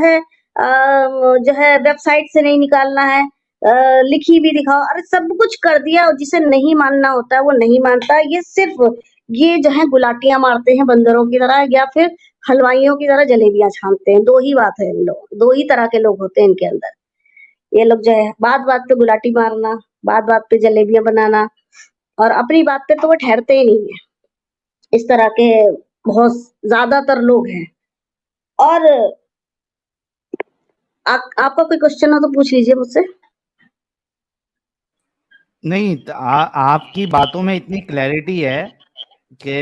है वेबसाइट से नहीं निकालना है। लिखी भी दिखाओ। अरे सब कुछ कर दिया और जिसे नहीं मानना होता है वो नहीं मानता। ये जो है गुलाटियाँ मारते हैं बंदरों की तरह या फिर हलवाइयों की तरह जलेबियाँ छानते हैं। 2 ही बात है इन लोग 2 ही तरह के लोग होते हैं इनके अंदर। ये लोग जो है बात-बात पे गुलाटी मारना, बात-बात पे जलेबियाँ बनाना और अपनी बात पे तो वो ठहरते ही नहीं है। इस तरह के बहुत ज़्यादातर लोग हैं और आप आपका कोई क्वेश्चन हो तो पूछ लीजिए मुझसे? नहीं आपकी बातों में इतनी क्लैरिटी है कि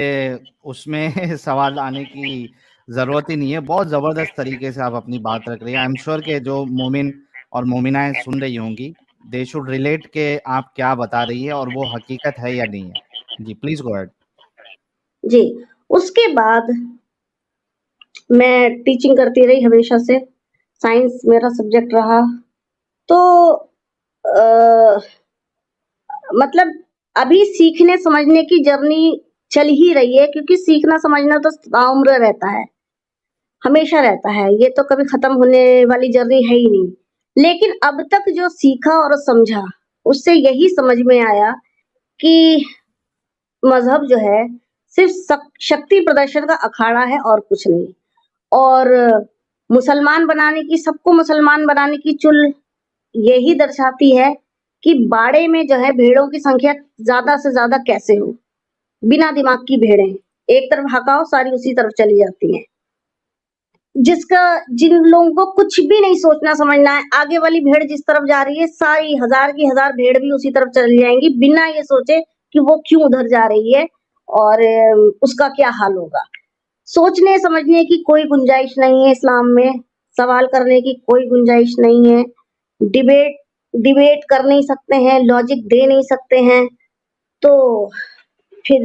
उसमें सवाल आने की ज़रूरत ही नहीं है। बहुत ज़बरदस्त तरीके से आप अपनी बात रख रही हैं। आई एम श्योर कि जो मोमिन और मोमिनाएँ सुन रही होंगी, दे शुड रिलेट के आप क्या बता रही हैं और वो हकीकत है या नहीं है। जी, प्लीज़ गो अहेड। जी, उसके बाद मैं टीचिंग करती रही हमेशा से, साइंस मेरा सब्जेक्ट रहा। तो अ, मतलब अभी सीखने समझने की जर्नी चल ही रही है क्योंकि सीखना समझना तो ताउम्र रहता है, हमेशा रहता है, ये तो कभी खत्म होने वाली जर्नी है ही नहीं। लेकिन अब तक जो सीखा और समझा, उससे यही समझ में आया कि मज़हब जो है सिर्फ़ शक्ति प्रदर्शन का अखाड़ा है और कुछ नहीं। और सबको मुसलमान बनाने की चुल यही दर्शाती है कि बाड़े में जो है भेड़ों की संख्या ज़्यादा से ज़्यादा कैसे हो, बिना दिमाग की भेड़ें, एक तरफ हकाओ सारी उसी तरफ चली जाती हैं। जिन लोगों को कुछ भी नहीं सोचना समझना है, आगे वाली भेड़ जिस तरफ जा रही है, सारी हज़ार की हज़ार भेड़ भी उसी तरफ चली जाएँगी, बिना ये सोचे कि वो क्यों उधर जा रही है और उसका क्या हाल होगा। सोचने समझने की कोई गुंजाइश नहीं है इस्लाम में, सवाल करने की कोई गुंजाइश नहीं है, डिबेट डिबेट कर नहीं सकते हैं, लॉजिक दे नहीं सकते हैं। तो फिर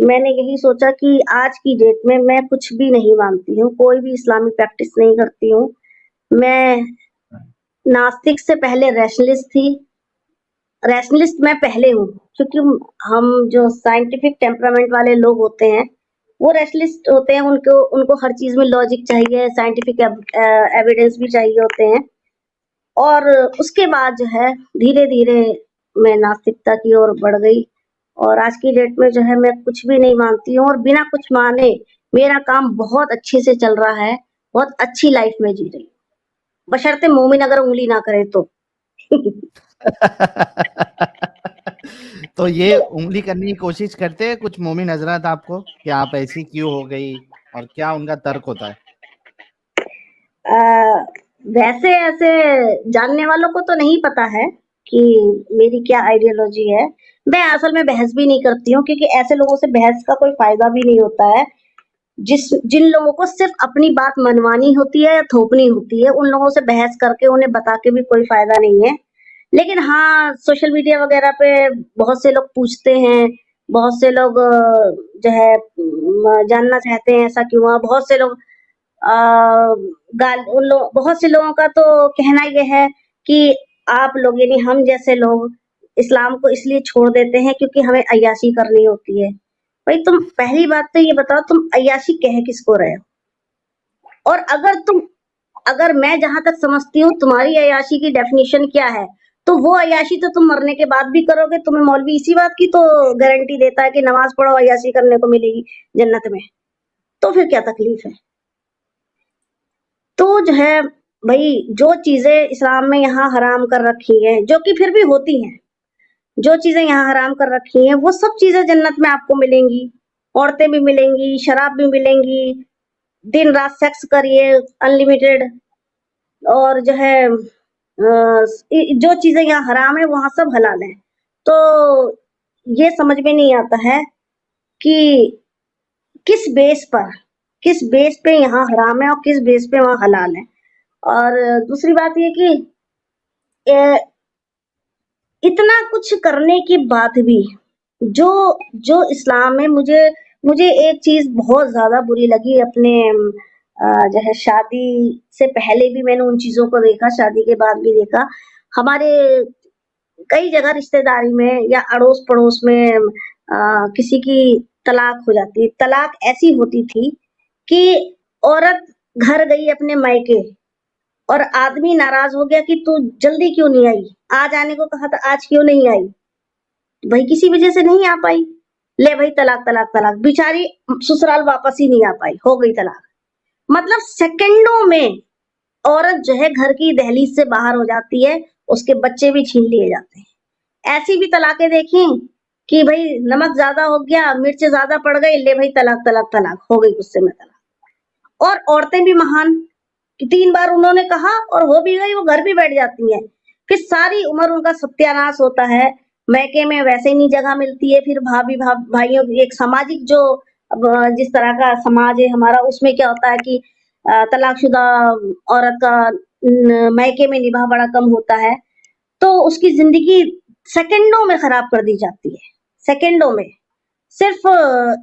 मैंने यही सोचा कि आज की डेट में मैं कुछ भी नहीं मानती हूँ, कोई भी इस्लामिक प्रैक्टिस नहीं करती हूँ। मैं नास्तिक से पहले रैशनलिस्ट थी। रैशनलिस्ट मैं पहले हूँ, क्योंकि हम जो साइंटिफिक टेम्परामेंट वाले लोग होते हैं, वो रैशनलिस्ट होते हैं। उनको उनको हर चीज़ में लॉजिक चाहिए, साइंटिफिक एविडेंस भी चाहिए होते हैं। और उसके बाद जो है धीरे-धीरे मैं नास्तिकता की ओर बढ़ गई और आज की डेट में जो है मैं कुछ भी नहीं मानती हूँ और बिना कुछ माने मेरा काम बहुत अच्छे से चल रहा है, बहुत अच्छी लाइफ में जी रही हूँ। बशर्ते मोमिन अगर उँगली ना करे तो। तो ये उंगली करने की कोशिश करते हैं कुछ मोमिन हजरात आपको कि आप ऐसी क्यों हो गई और क्या उनका तर्क होता है? वैसे ऐसे जानने वालों को तो नहीं पता है कि मेरी क्या आइडियोलॉजी है। मैं असल में बहस भी नहीं करती हूँ, क्योंकि ऐसे लोगों से बहस का कोई फायदा भी नहीं होता है। जिन लोगों को सिर्फ अपनी बात मनवानी होती है या थोपनी होती है, उन लोगों से बहस करके उन्हें बता के भी कोई फायदा नहीं है। लेकिन हाँ, सोशल मीडिया वगैरह पे बहुत से लोग पूछते हैं, बहुत से लोग जो है जानना चाहते हैं ऐसा क्यों हुआ। बहुत से लोग अ, बहुत से लोगों का तो कहना ये है कि आप लोग यानी हम जैसे लोग इस्लाम को इसलिए छोड़ देते हैं क्योंकि हमें अय्याशी करनी होती है। भाई तुम पहली बात तो ये बताओ, तुम अय्याशी कह किसको रहे हो? और अगर मैं जहाँ तक समझती हूँ तुम्हारी अय्याशी की डेफिनिशन क्या है, तो वो अय्याशी तो तुम मरने के बाद भी करोगे। तुम्हें मौलवी इसी बात की तो गारंटी देता है कि नमाज पढ़ो अय्याशी करने को मिलेगी जन्नत में। तो फिर क्या तकलीफ है? तो जो है भई जो चीज़ें इस्लाम में यहाँ हराम कर रखी हैं, जो कि फिर भी होती हैं, जो चीज़ें यहाँ हराम कर रखी हैं, वो सब चीज़ें जन्नत में आपको मिलेंगी। औरतें भी मिलेंगी, शराब भी मिलेंगी, दिन-रात सेक्स करिए अनलिमिटेड और जो है जो चीज़ें यहाँ हराम है, वहाँ सब हलाल है। तो ये समझ में नहीं आता है कि किस बेस पर किस बेस पे यहाँ हराम है और किस बेस पे वहाँ हलाल है। और दूसरी बात ये कि अ, इतना कुछ करने के बाद भी जो जो इस्लाम में मुझे मुझे एक चीज़ बहुत ज़्यादा बुरी लगी अपने जो है शादी से पहले भी मैंने उन चीज़ों को देखा, शादी के बाद भी देखा। हमारे कई जगह रिश्तेदारी में या अड़ोस-पड़ोस में किसी की तलाक हो जाती है। तलाक ऐसी होती थी कि औरत घर गई अपने मायके और आदमी नाराज़ हो गया कि तू जल्दी क्यों नहीं आई? आज आने को कहा था, आज क्यों नहीं आई? भई किसी वजह से नहीं आ पाई। ले भई तलाक, तलाक, तलाक। बेचारी ससुराल वापस ही नहीं आ पाई, हो गई तलाक। मतलब सेकंडों में औरत जो है घर की दहलीज से बाहर हो जाती है, उसके बच्चे भी छीन लिए जाते हैं। ऐसी भी तलाकें देखी कि भई नमक ज़्यादा हो गया, मिर्च ज़्यादा पड़ गई, ले भई तलाक, तलाक, तलाक, हो गई गुस्से में तलाक। और औरतें भी महान कि 3 बार उन्होंने कहा और हो भी गई, वो घर भी बैठ जाती हैं। फिर सारी उम्र उनका सत्यानाश होता है, मायके में वैसे ही नहीं जगह मिलती है, फिर भाइयों की एक सामाजिक जो जिस तरह का समाज है हमारा, उसमें क्या होता है कि तलाकशुदा औरत का मायके में निभाव बड़ा कम होता है, तो उसकी ज़िंदगी सेकंडों में खराब कर दी जाती है, सेकंडों में। सिर्फ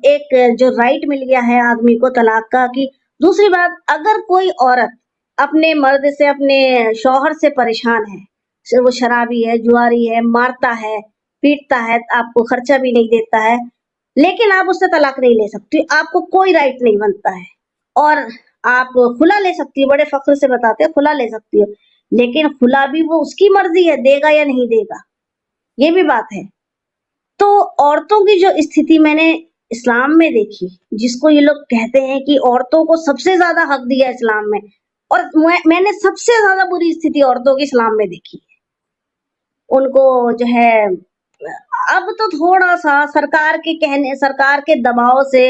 एक जो राइट मिल गया है आदमी को तलाक का कि दूसरी बात, अगर कोई औरत अपने मर्द से, अपने शौहर से परेशान है, चाहे वो शराबी है, जुआरी है, मारता है, पीटता है, आपको खर्चा भी नहीं देता है, लेकिन आप उससे तलाक नहीं ले सकती, आपको कोई राइट नहीं बनता है। और आप खुला ले सकती हो, बड़े फ़ख्र से बताते हो खुला ले सकती हो, लेकिन खुला भी वो उसकी मर्ज़ी है, देगा या नहीं देगा, ये भी बात है। तो औरतों की जो स्थिति मैंने इस्लाम में देखी, जिसको ये लोग कहते हैं कि औरतों को सबसे ज़्यादा हक दिया इस्लाम में, और मैंने सबसे ज़्यादा बुरी स्थिति औरतों की इस्लाम में देखी। उनको जो है अब तो थोड़ा-सा सरकार के दबाव से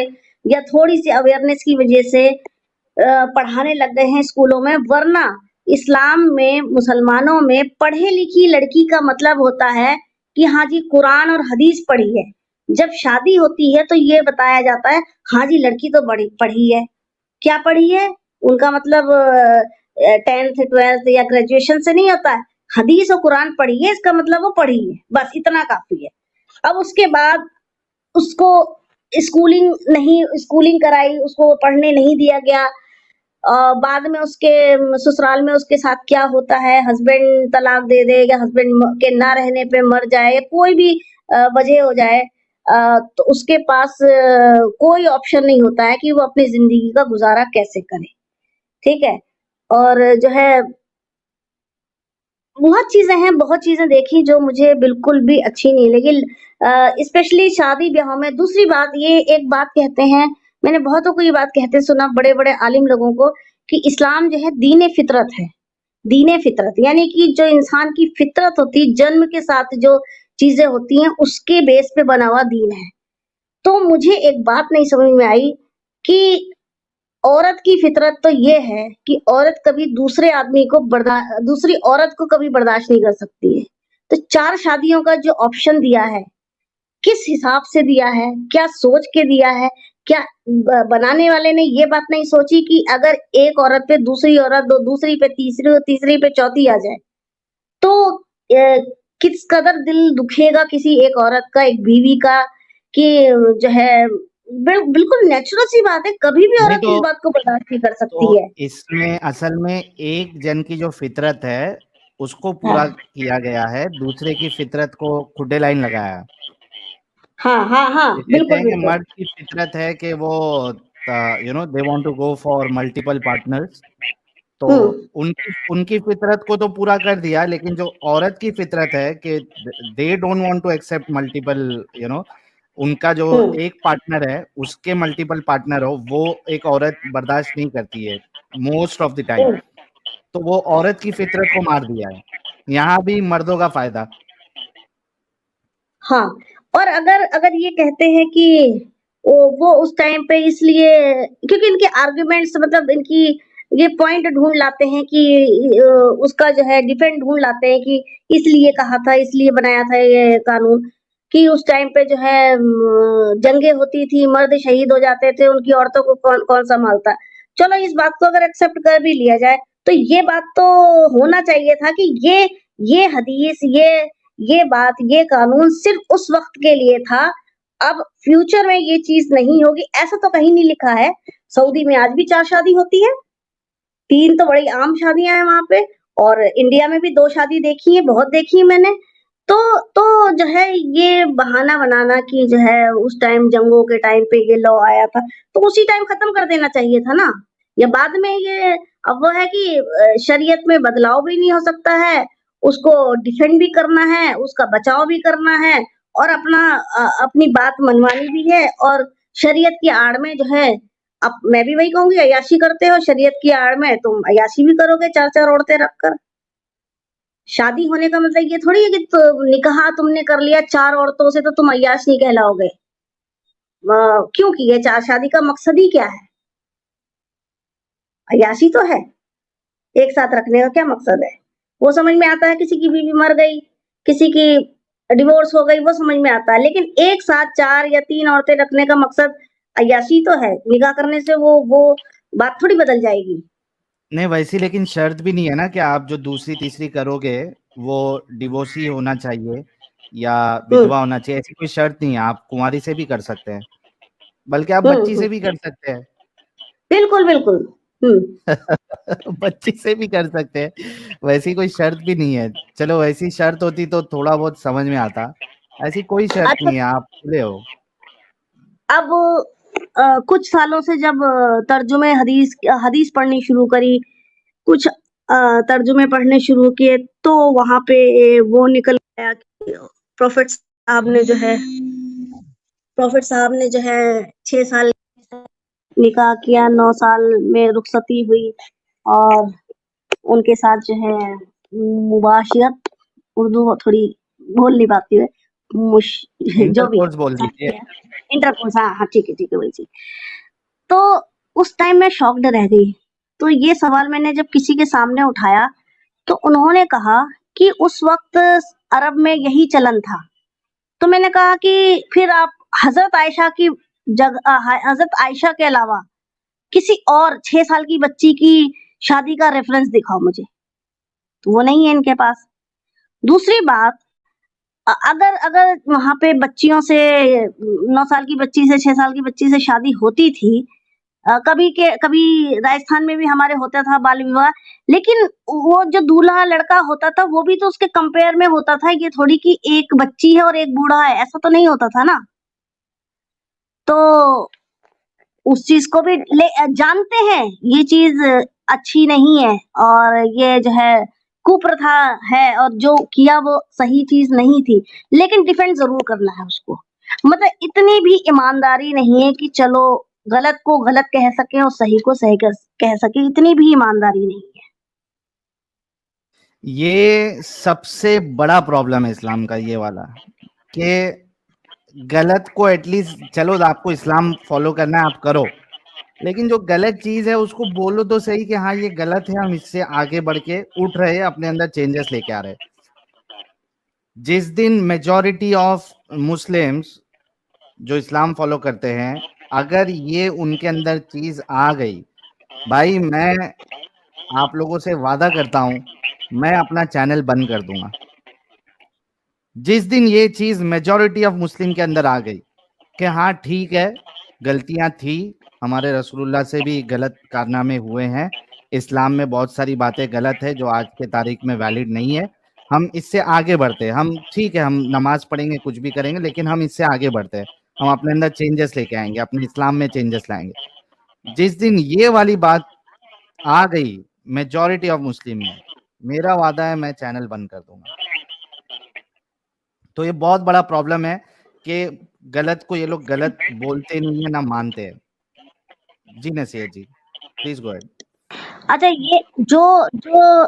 या थोड़ी-सी अवेयरनेस की वजह से पढ़ाने लग गए हैं स्कूलों में, वरना इस्लाम में, मुसलमानों में पढ़ी-लिखी लड़की का मतलब होता है कि हाँ जी, कुरान और हदीस पढ़ी है। जब शादी होती है तो ये बताया जाता है, हाँ जी, लड़की तो बड़ी पढ़ी है। क्या पढ़ी है? उनका मतलब 10th 12th या ग्रेजुएशन से नहीं होता है। हदीस और कुरान पढ़ी है, इसका मतलब वो पढ़ी है, बस इतना काफ़ी है। अब उसके बाद उसको स्कूलिंग कराई, उसको पढ़ने नहीं दिया गया। बाद में उसके ससुराल में उसके साथ क्या होता है, हस्बैंड तलाक दे दे या हस्बैंड के ना रहने पे मर जाए या कोई भी वजह हो जाए, तो उसके पास कोई ऑप्शन नहीं होता है कि वो अपनी जिंदगी का गुजारा कैसे करे। ठीक है। और जो है बहुत चीजें देखी जो मुझे बिल्कुल भी अच्छी नहीं लगी, स्पेशली शादी ब्याहों में। दूसरी बात, ये एक बात कहते हैं, मैंने बहुतों को ये बात कहते सुना, बड़े बड़े आलिम लोगों को, कि इस्लाम जो है दीन फितरत है। दीन फितरत यानी कि जो इंसान की फितरत होती है, जन्म के साथ जो चीजें होती हैं उसके बेस पे बना हुआ दीन है। तो मुझे एक बात नहीं समझ में आई कि औरत की फितरत तो ये है कि औरत कभी दूसरी औरत को कभी बर्दाश्त नहीं कर सकती है। तो 4 शादियों का जो ऑप्शन दिया है, किस हिसाब से दिया है, क्या सोच के दिया है? क्या बनाने वाले ने ये बात नहीं सोची कि अगर एक औरत पे दूसरी औरत, दो दूसरी पे तीसरी और तीसरी पे चौथी आ जाए, तो किस कदर दिल दुखेगा किसी एक औरत का, एक बीवी का, कि जो है बिल्कुल नेचुरल सी बात है, कभी भी नहीं औरत इस तो बात को बर्दाश्त नहीं कर सकती तो है। इसमें असल में एक जन की जो फितरत है उसको पूरा हाँ, किया गया है, दूसरे की फितरत को खुडे लाइन लगाया है। हाँ, ये कहते बिल्कुल, हैं कि बिल्कुल। मर्द की फितरत है कि वो they want to go for multiple partners. तो हुँ, उनकी उनकी फितरत को तो पूरा कर दिया, लेकिन जो औरत की फितरत है कि they don't want to accept multiple, उनका जो हुँ, एक पार्टनर है उसके मल्टीपल पार्टनर हो, वो एक औरत बर्दाश्त नहीं करती है मोस्ट ऑफ द टाइम। हुँ, तो वो औरत की फितरत को मार दिया है। यहाँ भी मर्दों का फायदा। हाँ। और अगर अगर ये कहते हैं कि वो उस टाइम पे इसलिए, क्योंकि इनके आर्गुमेंट्स, मतलब इनकी ये पॉइंट ढूँढ लाते हैं कि उसका जो है डिफेंड ढूँढ लाते हैं कि इसलिए कहा था, इसलिए बनाया था ये कानून, कि उस टाइम पे जो है जंगें होती थी, मर्द शहीद हो जाते थे, उनकी औरतों को कौन संभालता। चलो इस बात को अगर एक्सेप्ट कर भी लिया जाए, तो ये बात तो होना चाहिए था कि ये हदीस, ये बात, ये कानून सिर्फ उस वक्त के लिए था। अब फ्यूचर में ये चीज नहीं होगी, ऐसा तो कहीं नहीं लिखा है। सऊदी में आज भी 4 शादी होती है, 3 तो बड़ी आम शादियां हैं वहां पे, और इंडिया में भी 2 शादी देखी है, बहुत देखी है मैंने। तो तो जो है ये बहाना बनाना कि जो है उस टाइम जंगों के टाइम पे ये लॉ आया था, तो उसी टाइम खत्म कर देना चाहिए था ना। या बाद में ये, अब वो है कि शरीयत में बदलाव भी नहीं हो सकता है, उसको डिफेंड भी करना है, उसका बचाव भी करना है, और अपनी बात मनवानी भी है। और शरीयत की आड़ में जो है, अब मैं भी वही कहूंगी, अय्याशी करते हो शरीयत की आड़ में, तुम अय्याशी भी करोगे 4-4 औरतें रखकर। शादी होने का मतलब ये थोड़ी है कि निकाह तुमने कर लिया 4 औरतों से तो तुम अय्याश नहीं कहलाओगे। क्यों की है 4 शादी का मकसद ही क्या है? अय्याशी तो है, एक साथ रखने का क्या मकसद है? वो समझ में आता है, किसी की बीवी मर गई, किसी की डिवोर्स हो गई, वो समझ में आता है, लेकिन एक साथ 4 या 3 औरतें रखने का मकसद अय्याशी तो है। निकाह करने से वो बात थोड़ी बदल जाएगी। नहीं वैसी लेकिन शर्त भी नहीं है ना कि आप जो दूसरी तीसरी करोगे वो डिवोर्सी होना चाहिए या हुँ, विधवा होना चाहिए, ऐसी कोई शर्त नहीं है। आप कुंवारी से भी कर सकते हैं, बल्कि आप हुँ, बच्ची हुँ। से भी कर सकते हैं। बिल्कुल, बिल्कुल। हुँ। बच्ची से भी कर सकते हैं, वैसी कोई शर्त भी नहीं है। चलो वैसी शर्त होती तो थोड़ा बहुत समझ में आता, ऐसी कोई शर्त अच्छा, नहीं है, आप खुले हो। अब कुछ सालों से जब तर्जुमे हदीस पढ़नी शुरू करी, कुछ तर्जुमे पढ़ने शुरू किए, तो वहाँ पे वो निकल आया कि प्रॉफेट साहब ने जो है 6 साल निकाह किया, 9 साल में रुखसती हुई, और उनके साथ जो है मुबाशिरत, उर्दू थोड़ी बोल नहीं पाती है, मुश जो भी है, इंटरकोर्स बोल साथ दीजिए। किया। इंटरकोर्स, हाँ, हाँ, ठीक है, वही चीज़। तो उस टाइम मैं शॉक्ड रह गई। तो ये सवाल मैंने जब किसी के सामने उठाया, तो उन्होंने कहा कि उस वक़्त अरब में यही चलन था। तो मैंने कहा कि फिर आप हज़रत आयशा की हज़रत आयशा के अलावा किसी और 6 साल की बच्ची की शादी का रेफ़रेंस दिखाओ मुझे। तो वो नहीं है इनके पास। दूसरी बात, अगर अगर वहाँ पे बच्चियों से 9 साल की बच्ची से 6 साल की बच्ची से शादी होती थी, कभी राजस्थान में भी हमारे होता था बाल विवाह, लेकिन वो जो दूल्हा लड़का होता था वो भी तो उसके कंपेयर में होता था, ये थोड़ी कि एक बच्ची है और एक बूढ़ा है, ऐसा तो नहीं होता था ना। तो उस चीज़ को भी जानते हैं ये चीज़ अच्छी नहीं है और ये जो है कुप्रथा है और जो किया वो सही चीज़ नहीं थी, लेकिन डिफेंड ज़रूर करना है उसको। मतलब इतनी भी ईमानदारी नहीं है कि चलो गलत को गलत कह सकें और सही को सही कह सकें, इतनी भी ईमानदारी नहीं है। ये सबसे बड़ा प्रॉब्लम है इस्लाम का, ये वाला कि गलत को एटलीस्ट चलो आपको इस्लाम फॉलो करना है आप करो, लेकिन जो गलत चीज है उसको बोलो तो सही कि हाँ ये गलत है, हम इससे आगे बढ़ के उठ रहे हैं, अपने अंदर चेंजेस लेके आ रहे हैं। जिस दिन मेजॉरिटी ऑफ मुस्लिम्स जो इस्लाम फॉलो करते हैं, अगर ये उनके अंदर चीज आ गई, भाई मैं आप लोगों से वादा करता हूं, मैं अपना चैनल बंद कर दूंगा। जिस दिन ये चीज मेजॉरिटी ऑफ मुस्लिम के अंदर आ गई कि हाँ ठीक है, गलतियां थी, हमारे रसूलुल्लाह से भी गलत कारनामे हुए हैं, इस्लाम में बहुत सारी बातें गलत है जो आज के तारीख में वैलिड नहीं है, हम इससे आगे बढ़ते हैं, हम ठीक है हम नमाज पढ़ेंगे कुछ भी करेंगे, लेकिन हम इससे आगे बढ़ते हैं, हम अपने अंदर चेंजेस लेके आएंगे, अपने इस्लाम में चेंजेस लाएंगे। जिस दिन ये वाली बात आ गई मेजॉरिटी ऑफ मुस्लिम में, मेरा वादा है मैं चैनल बंद कर दूंगा। तो ये बहुत बड़ा प्रॉब्लम है कि गलत को ये लोग गलत बोलते नहीं है ना मानते हैं। जी नसीहत जी, प्लीज गो अहेड। अच्छा, ये जो जो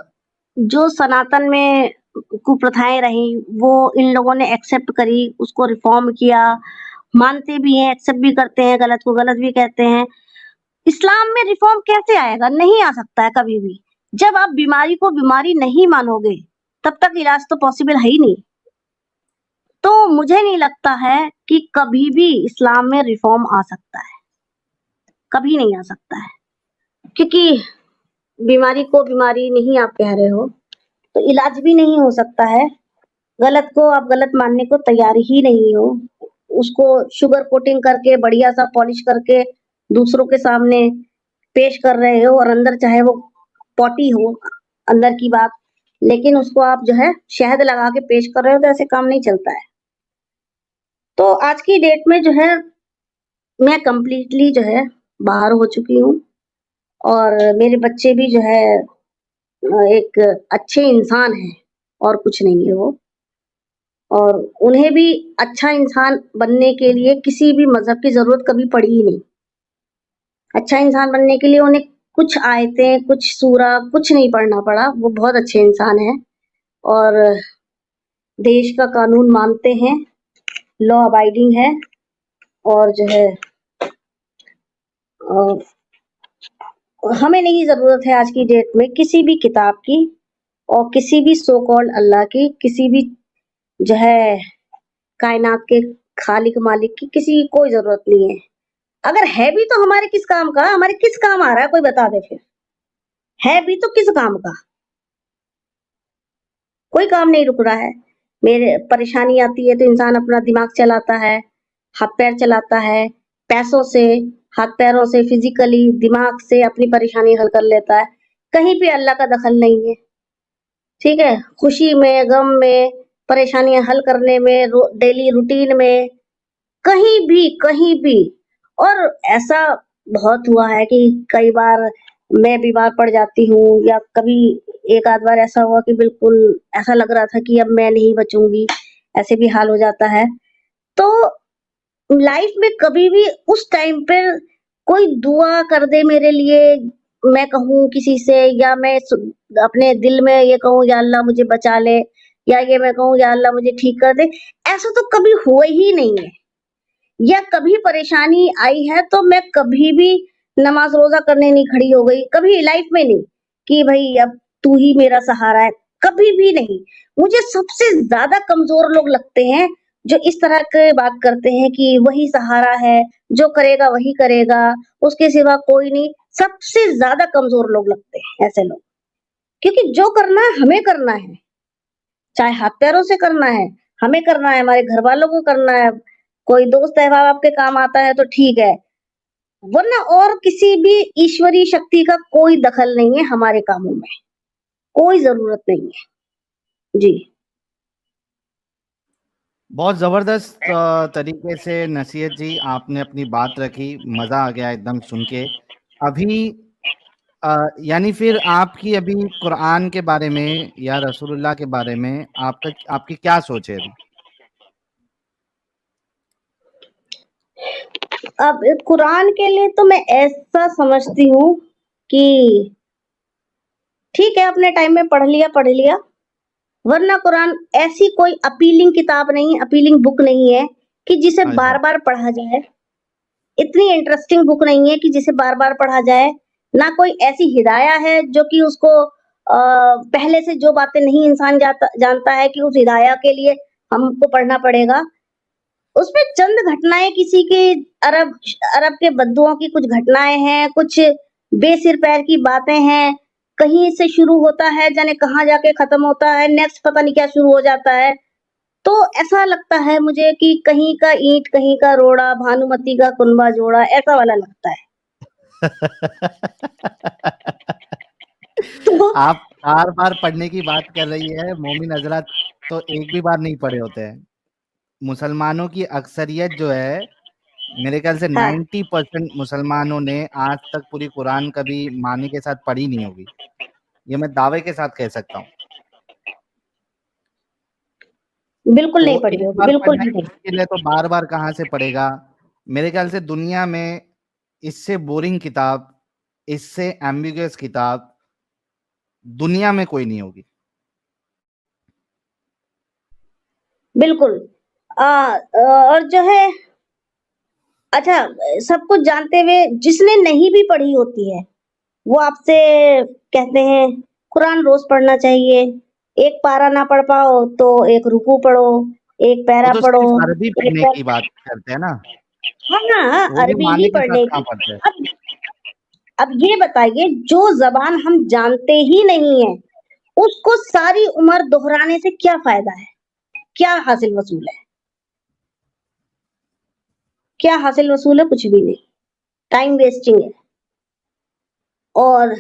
जो सनातन में कुप्रथाएँ रहीं, वो इन लोगों ने एक्सेप्ट करी, उसको रिफ़ॉर्म किया, मानते भी हैं, एक्सेप्ट भी करते हैं, गलत को गलत भी कहते हैं। इस्लाम में रिफ़ॉर्म कैसे आएगा? नहीं आ सकता है कभी भी। जब आप बीमारी को बीमारी नहीं मानोगे, तब तक इलाज तो पॉसिबल है ही नहीं। तो मुझे नहीं लगता है कि कभी भी इस्लाम में रिफ़ॉर्म आ सकता है, कभी नहीं आ सकता है। क्योंकि बीमारी को बीमारी नहीं आप कह रहे हो, तो इलाज भी नहीं हो सकता है। गलत को आप गलत मानने को तैयार ही नहीं हो। उसको शुगर कोटिंग करके बढ़िया सा पॉलिश करके दूसरों के सामने पेश कर रहे हो और अंदर चाहे वो पॉटी हो, अंदर की बात, लेकिन उसको आप जो है शहद लगा के पेश कर रहे हो, तो ऐसे काम नहीं चलता है। तो आज की डेट में जो है मैं कंप्लीटली जो है बाहर हो चुकी हूँ और मेरे बच्चे भी जो है एक अच्छे इंसान हैं और कुछ नहीं है वो। और उन्हें भी अच्छा इंसान बनने के लिए किसी भी मज़हब की ज़रूरत कभी पड़ी ही नहीं। अच्छा इंसान बनने के लिए उन्हें कुछ आयतें, कुछ सूरा, कुछ नहीं पढ़ना पड़ा, वो बहुत अच्छे इंसान हैं और देश का कानून मानते हैं, लॉ अबाइडिंग है और जो है अ, हमें नहीं ज़रूरत है आज की डेट में किसी भी किताब की और किसी भी सो कॉल्ड अल्लाह की, किसी भी जो है कायनात के खालिक मालिक की किसी की कोई ज़रूरत नहीं है। अगर है भी तो हमारे किस काम का? हमारे किस काम आ रहा है कोई बता दे फिर? है भी तो किस काम का? कोई काम नहीं रुक रहा है। मेरे परेशानी आती है तो इंसान अपना दिमाग चलाता है, हाथ-पैर चलाता है, पैसों से, हाथ-पैरों से, फिज़िकली, दिमाग से अपनी परेशानी हल कर लेता है। कहीं पे अल्लाह का दखल नहीं है, ठीक है? खुशी में, गम में, परेशानियाँ हल करने में, डेली रूटीन में, कहीं भी और ऐसा बहुत हुआ है कि कई बार मैं बीमार पड़ जाती हूँ या कभी एक आध बार ऐसा हुआ कि बिल्कुल ऐसा लग रहा था कि अब मैं नहीं बचूँगी, ऐसे भी हाल हो जाता है। तो लाइफ में कभी भी उस टाइम पर कोई दुआ कर दे मेरे लिए, मैं कहूँ किसी से या मैं अपने दिल में ये कहूँ या अल्लाह मुझे बचा ले या ये मैं कहूँ या अल्लाह मुझे ठीक कर दे, ऐसा तो कभी हुआ ही नहीं है। या कभी परेशानी आई है तो मैं कभी भी नमाज रोजा करने नहीं खड़ी हो गई, कभी लाइफ में नहीं कि भाई अब तू ही मेरा सहारा है, कभी भी नहीं। मुझे सबसे ज्यादा कमजोर लोग लगते हैं जो इस तरह के बात करते हैं कि वही सहारा है, जो करेगा वही करेगा, उसके सिवा कोई नहीं। सबसे ज्यादा कमजोर लोग लगते हैं ऐसे लोग, क्योंकि जो करना है हमें करना है, चाहे हाथ पैरों से करना है, हमें करना है, हमारे घर वालों को करना है, कोई दोस्त अहबाब आपके काम आता है तो ठीक है, वरना और किसी भी ईश्वरीय शक्ति का कोई दखल नहीं है हमारे कामों में, कोई ज़रूरत नहीं है। जी। बहुत ज़बरदस्त तरीके से नसीहत जी आपने अपनी बात रखी, मज़ा आ गया एकदम सुन के। अभी यानी फिर आपकी अभी कुरान के बारे में या रसूलुल्लाह के बारे में आपकी क्या सोच है अभी? अब कुरान के लिए तो मैं ऐसा समझती हूँ कि ठीक है, अपने टाइम में पढ़ लिया, वरना कुरान ऐसी कोई अपीलिंग किताब नहीं है, अपीलिंग बुक नहीं है कि जिसे हाय, हाय। बार-बार पढ़ा जाए। इतनी इंटरेस्टिंग बुक नहीं है कि जिसे बार-बार पढ़ा जाए। ना कोई ऐसी हिदाया है जो कि उसको पहले से जो बातें नहीं इंसान जानता है कि उस हिदाया के लिए हमको पढ़ना पड़ेगा। उसमें चंद घटनाएँ किसी की अरब अरब के बद्दुओं की कुछ घटनाएँ हैं, कुछ बेसिर पैर की बातें हैं, कहीं से शुरू होता है, जाने कहाँ जाके खत्म होता है, नेक्स्ट पता नहीं क्या शुरू हो जाता है। तो ऐसा लगता है मुझे कि कहीं का ईंट, कहीं का रोड़ा, भानुमति का कुनबा जोड़ा, ऐसा वाला लगता है। तो आप बार-बार पढ़ने की बात कर रही है, मोमिन हज़रात तो एक भी बार नहीं पढ़े होते हैं। मुसलमानों की अक्सरियत जो है, मेरे ख्याल से हाँ, 90% मुसलमानों ने आज तक पूरी कुरान कभी मानी के साथ पढ़ी नहीं होगी। ये मैं दावे के साथ कह सकता हूँ। बिल्कुल नहीं तो पढ़ी एक होगी, बार बिल्कुल पढ़ना भी ही नहीं। मुश्किल है तो बार-बार कहाँ से पढ़ेगा? मेरे ख्याल से दुनिया में इससे बोरिंग किताब, इससे एम्बिगुअस किताब दुनिया में कोई नहीं होगी। बिल्कुल। और जो है अच्छा सब कुछ जानते हुए जिसने नहीं भी पढ़ी होती है, वो आपसे कहते हैं कुरान रोज़ पढ़ना चाहिए। एक पारा ना पढ़ पाओ तो एक रुकू पढ़ो, एक वो पैरा तो पढ़ो, सिर्फ़ अरबी एक पढ़ने पैर की बात करते हैं ना, हाँ, हाँ, वो भी अरबी ही माने के साथ पढ़ने कहाँ की। पढ़ते हैं। अब ये बताइए जो ज़बान हम जानते ही नहीं है, उसको सारी उम्र दोहराने से क्या फ़ायदा है? क्या हासिल वसूल है? क्या हासिल वसूल है? कुछ भी नहीं। टाइम वेस्टिंग है। और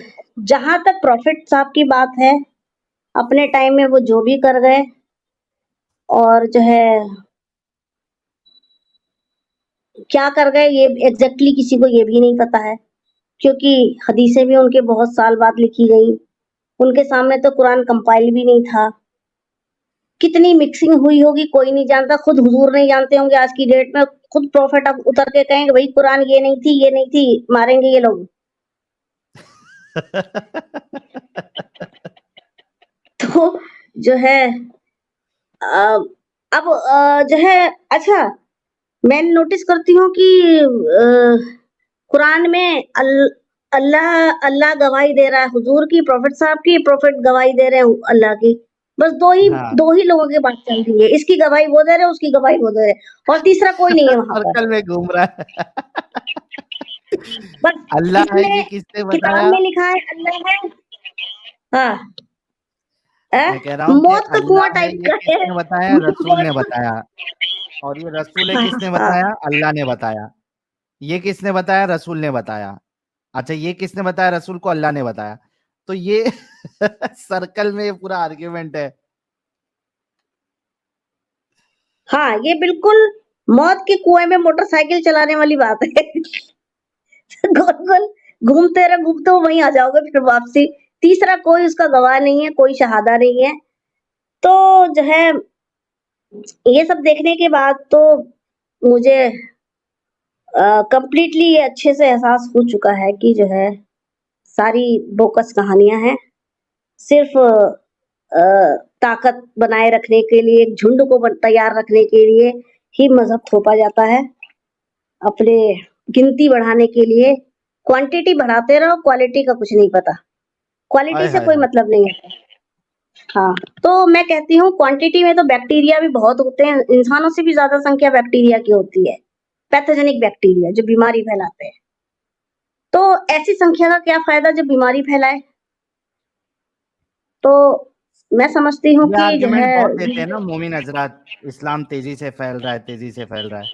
जहाँ तक प्रॉफ़िट साहब की बात है, अपने टाइम में वो जो भी कर गए और जो है क्या कर गए ये एग्ज़ैक्टली किसी को ये भी नहीं पता है, क्योंकि हदीसें भी उनके बहुत साल बाद लिखी गईं। उनके सामने तो कुरान कंपाइल भी नहीं था। कितनी मिक्सिंग हुई होगी कोई नहीं जानता, खुद हुजूर नहीं जानते होंगे आज की डेट में, खुद प्रॉफ़िट अब उतर के कहेंगे भई कुरान ये नहीं थी, मारेंगे ये लोग। तो जो है अ, अब जो है अच्छा मैं नोटिस करती हूँ कि कुरान में अल्लाह गवाही दे रहा है हुजूर की, प्रॉफेट साहब की, प्रॉफेट गवाही दे रहे हैं अल्लाह की। बस हाँ, 2 ही लोगों की बात चल रही है। इसकी गवाही वो दे रहे हैं, उसकी गवाही वो दे रहे हैं और तीसरा कोई नहीं है वहाँ पर। सर्कल में घूम रहा है। बस अल्लाह है ये इसमें किसने किताब बताया? में लिखा है अल्लाह है हाँ, मैं कह रहा हूँ कि मौत का कुआँ अल्लाह है टाइप ये का है। किसने बताया? रसूल ने मौत का बताया। और ये रसूल है हाँ, किसने हाँ। बताया? अल्लाह ने बताया। ये किसने बताया? रसूल ने बताया। अच्छा ये किसने बताया? रसूल को अल्लाह ने बताया। तो ये सर्कल में ये पूरा आर्गुमेंट है। हाँ, ये बिल्कुल मौत के कुएँ में मोटरसाइकिल चलाने वाली बात है। गोल-गोल घूमते हो वहीं आ जाओगे फिर वापसी। तीसरा कोई उसका गवाह नहीं है, कोई शहादा नहीं है। तो जो है ये सब देखने के बाद तो मुझे कंप्लीटली ये अच्छे से एहसास हो चुका है कि जो है सारी बोकस कहानियाँ हैं। सिर्फ़ ताकत बनाए रखने के लिए, एक झुंड को तैयार रखने के लिए ही मज़हब थोपा जाता है। अपने गिनती बढ़ाने के लिए क्वांटिटी बढ़ाते रहो, क्वालिटी का कुछ नहीं पता। क्वालिटी हाय, से हाय, कोई हाय! मतलब नहीं है। हाँ, तो मैं कहती हूँ क्वांटिटी में तो बैक्टीरिया भी बहुत होते हैं, इंसानों से भी ज़्यादा संख्या बैक्टीरिया की होती है। पैथोजेनिक बैक्टीरिया जो बीमारी फैलाते हैं। तो ऐसी संख्या का क्या फ़ायदा जब बीमारी फैलाए? तो मैं समझती हूँ ये कि जो आर्ग्यूमेंट है, बहुत देते हैं ना मोमिन हजरात, इस्लाम तेजी से फैल रहा है, तेजी से फैल रहा है।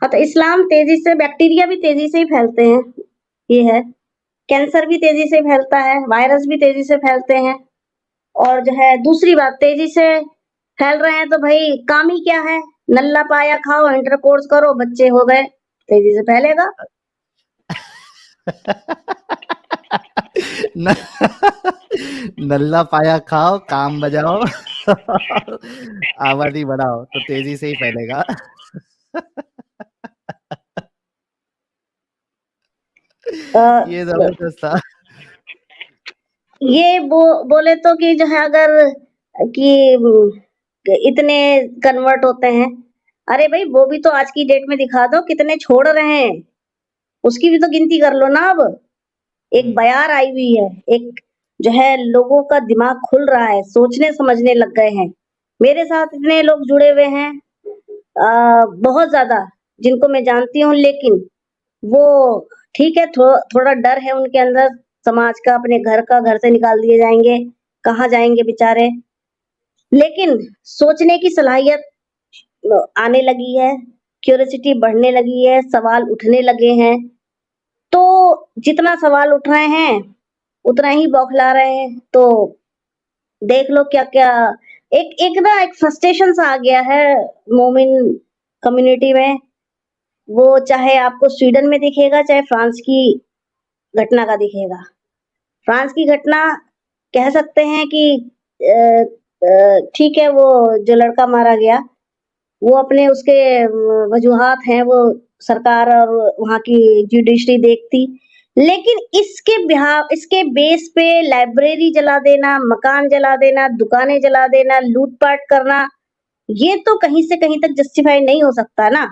हाँ, तो इस्लाम तेजी से, बैक्टीरिया भी तेजी से ही फैलते हैं, ये है। कैंसर भी तेजी से फैलता है, वायरस भी तेजी से फैलते हैं। और जो है दूसरी बात, तेजी से फैल रहे हैं तो भाई काम ही क्या है? नल्ला पाया खाओ, इंटरकोर्स करो, बच्चे हो गए, तेजी से फैलेगा। न, नल्ला पाया खाओ, काम बजाओ, आबादी बढ़ाओ, तो तेजी से ही फैलेगा। अ, ये जबरदस्त था। ये बोले तो कि जो है, अगर कि इतने कन्वर्ट होते हैं, अरे भाई वो भी तो आज की डेट में दिखा दो कितने छोड़ रहे हैं, उसकी भी तो गिनती कर लो ना अब। एक बयार आई हुई है, एक जो है लोगों का दिमाग खुल रहा है, सोचने समझने लग गए हैं। मेरे साथ इतने लोग जुड़े हुए हैं, बहुत ज्यादा, जिनको मैं जानती हूँ, लेकिन वो ठीक है, थोड़ा डर है उनके अंदर, समाज का, अपने घर का, घर से निकाल दिए जाएंगे, कहाँ जाएंगे बेचारे। लेकिन सोचने की सलाहियत आने लगी है, क्यूरियोसिटी बढ़ने लगी है, सवाल उठने लगे हैं। तो जितना सवाल उठ रहे हैं, उतना ही बौखला रहे हैं। तो देख लो क्या-क्या, एक एक ना एक फ्रस्ट्रेशन सा आ गया है मोमिन कम्युनिटी में। वो चाहे आपको स्वीडन में दिखेगा, चाहे फ्रांस की घटना का दिखेगा। फ्रांस की घटना कह सकते हैं कि ठीक है, वो जो लड़का मारा गया, वो अपने उसके वजूहात हैं, वो सरकार और वहाँ की जुडिशरी देखती। लेकिन इसके बेस पे लाइब्रेरी जला देना, मकान जला देना, दुकानें जला देना, लूट-पाट करना, ये तो कहीं से कहीं तक जस्टिफाई नहीं हो सकता ना।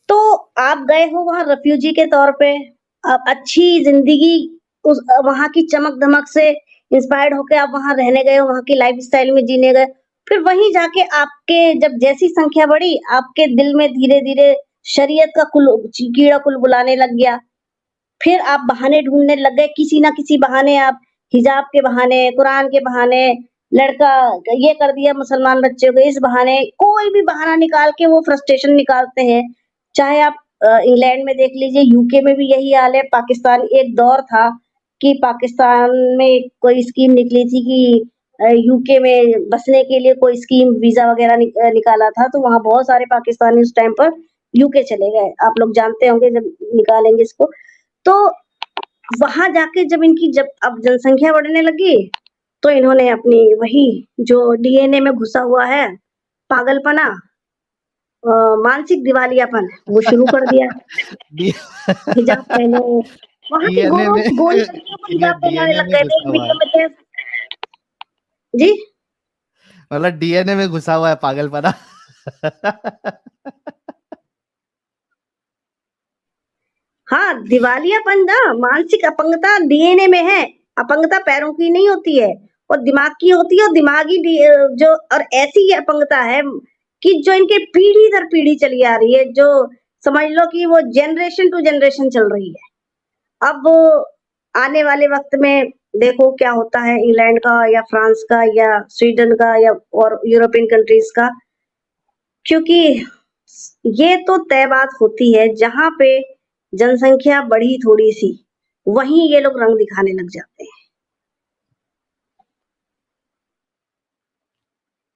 तो आप गए हो वहाँ रेफ्यूजी के तौर पे, आप अच्छी ज़िंदगी, उस वहाँ की चमक-धमक से इंस्पायर्ड होके आप वहाँ रहने गए हो, वहाँ की लाइफ़स्टाइल में जीने गए। फिर वहीं जाके आपके जब जैसी संख्या बढ़ी, आपके दिल में धीरे-धीरे शरीयत का कीड़ा कुलबुलाने लग गया। फिर आप बहाने ढूँढने लग गए, किसी ना किसी बहाने आप, हिजाब के बहाने, कुरान के बहाने, लड़का ये कर दिया मुसलमान बच्चे को, इस बहाने, कोई भी बहाना निकाल के वो फ्रस्ट्रेशन निकालते हैं। चाहे आप इंग्लैंड में देख लीजिए, यूके में भी यही हाल है, पाकिस्तान, एक दौर था कि पाकिस्तान में कोई स्कीम निकली थी कि यूके में बसने के लिए कोई स्कीम, वीज़ा वगैरह निकाला था, तो वहाँ बहुत सारे पाकिस्तानी उस टाइम पर यूके चले गए। आप लोग जानते होंगे जब निकालेंगे इसको। तो वहाँ जाके जब अब जनसंख्या बढ़ने लगी, तो इन्होंने अपनी वही जो डीएनए में घुसा हुआ है, पागलपना, मानसिक दिवालियापन, वो शुरू कर दिया। डी हिजाब पहनो, वहाँ की डीएनए में गोरी लड़कियों को हिजाब पहनाने डीएनए लग में गए थे। एक घुसा हुआ वीडियो है, में थे। जी? मतलब डीएनए में घुसा हुआ है पागलपना। हाँ, दिवालियापन ना, मानसिक अपंगता डीएनए में है। अपंगता पैरों की नहीं होती है, और दिमाग की होती है, और दिमागी जो, और ऐसी अपंगता है कि जो इनके पीढ़ी दर पीढ़ी चली आ रही है, जो समझ लो कि वो जनरेशन टू जनरेशन चल रही है। अब वो आने वाले वक्त में देखो क्या होता है, इंग्लैंड का या फ्रांस का या स्वीडन का या और यूरोपियन कंट्रीज का। क्योंकि ये तो तय बात होती है, जहाँ पे जनसंख्या बढ़ी थोड़ी-सी, वहीं ये लोग रंग दिखाने लग जाते हैं।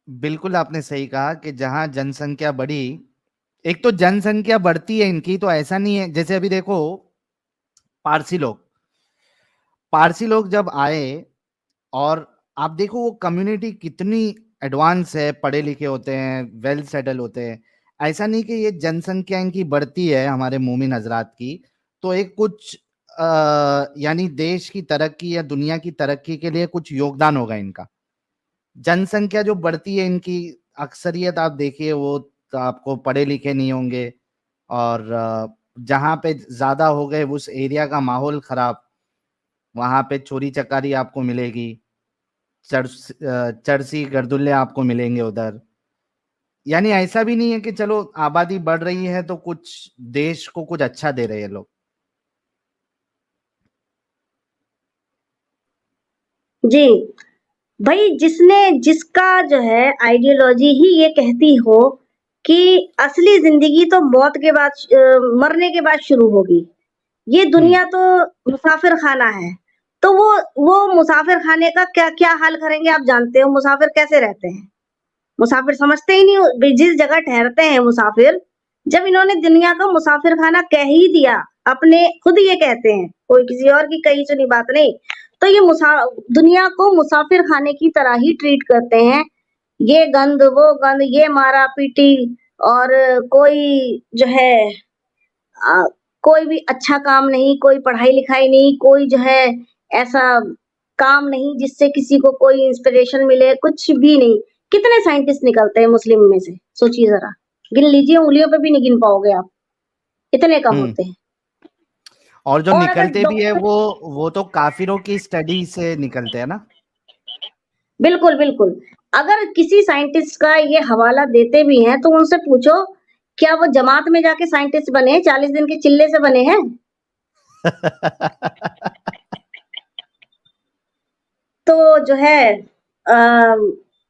बिल्कुल आपने सही कहा कि जहां जनसंख्या बढ़ी, एक तो जनसंख्या बढ़ती है इनकी, तो ऐसा नहीं है, जैसे अभी देखो पारसी लोग, पारसी लोग जब आए, और आप देखो वो कम्युनिटी कितनी एडवांस है, पढ़े लिखे होते हैं, वेल सेटल होते हैं। ऐसा नहीं कि ये जनसंख्या इनकी बढ़ती है हमारे मोमिन हजरात की, तो एक कुछ यानी देश की तरक्की या दुनिया की तरक्की के लिए कुछ योगदान होगा इनका। जनसंख्या जो बढ़ती है इनकी, अक्सरियत आप देखिए वो तो आपको पढ़े लिखे नहीं होंगे, और जहाँ पे ज्यादा हो गए उस एरिया का माहौल खराब, वहां पे चोरी चकारी आपको मिलेगी, चरसी गर्दुल्ले आपको मिलेंगे उधर। यानी ऐसा भी नहीं है कि चलो आबादी बढ़ रही है तो कुछ देश को कुछ अच्छा दे रहे हैं लोग। जी, भाई जिसका जो है आइडियोलॉजी ही ये कहती हो कि असली जिंदगी तो मौत के बाद मरने के बाद शुरू होगी, ये दुनिया तो मुसाफिर खाना है। तो वो मुसाफिर खाने का क्या क्या हाल करेंगे आप जानते हो? मुसाफिर कैसे रहते हैं? मुसाफिर समझते ही नहीं, जिस जगह ठहरते हैं मुसाफिर, जब इन्होंने दुनिया को मुसाफिर खाना कह ही दिया, अपने खुद ये कहते हैं, कोई किसी और की कही सुनी बात नहीं, तो ये दुनिया को मुसाफिर खाने की तरह ही ट्रीट करते हैं। ये गंद वो गंद, ये मारा पीटी, और कोई जो है अ, कोई भी अच्छा काम नहीं, कोई पढ़ाई लिखाई नहीं, कोई जो है ऐसा काम नहीं जिससे किसी को कोई इंस्पिरेशन मिले, कुछ भी नहीं। कितने साइंटिस्ट निकलते हैं मुस्लिम में से, सोचिए जरा, गिन लीजिए, उंगलियों पे भी नहीं गिन पाओगे आप, इतने कम होते हैं। और जो और अगर निकलते भी है डॉक्टर, वो तो काफिरों की स्टडी से निकलते हैं ना। बिल्कुल बिल्कुल, अगर किसी साइंटिस्ट का ये हवाला देते भी हैं तो उनसे पूछो, क्या वो जमात में जाके साइंटिस्ट बने? 40 दिन के चिल्ले से बने हैं? तो जो है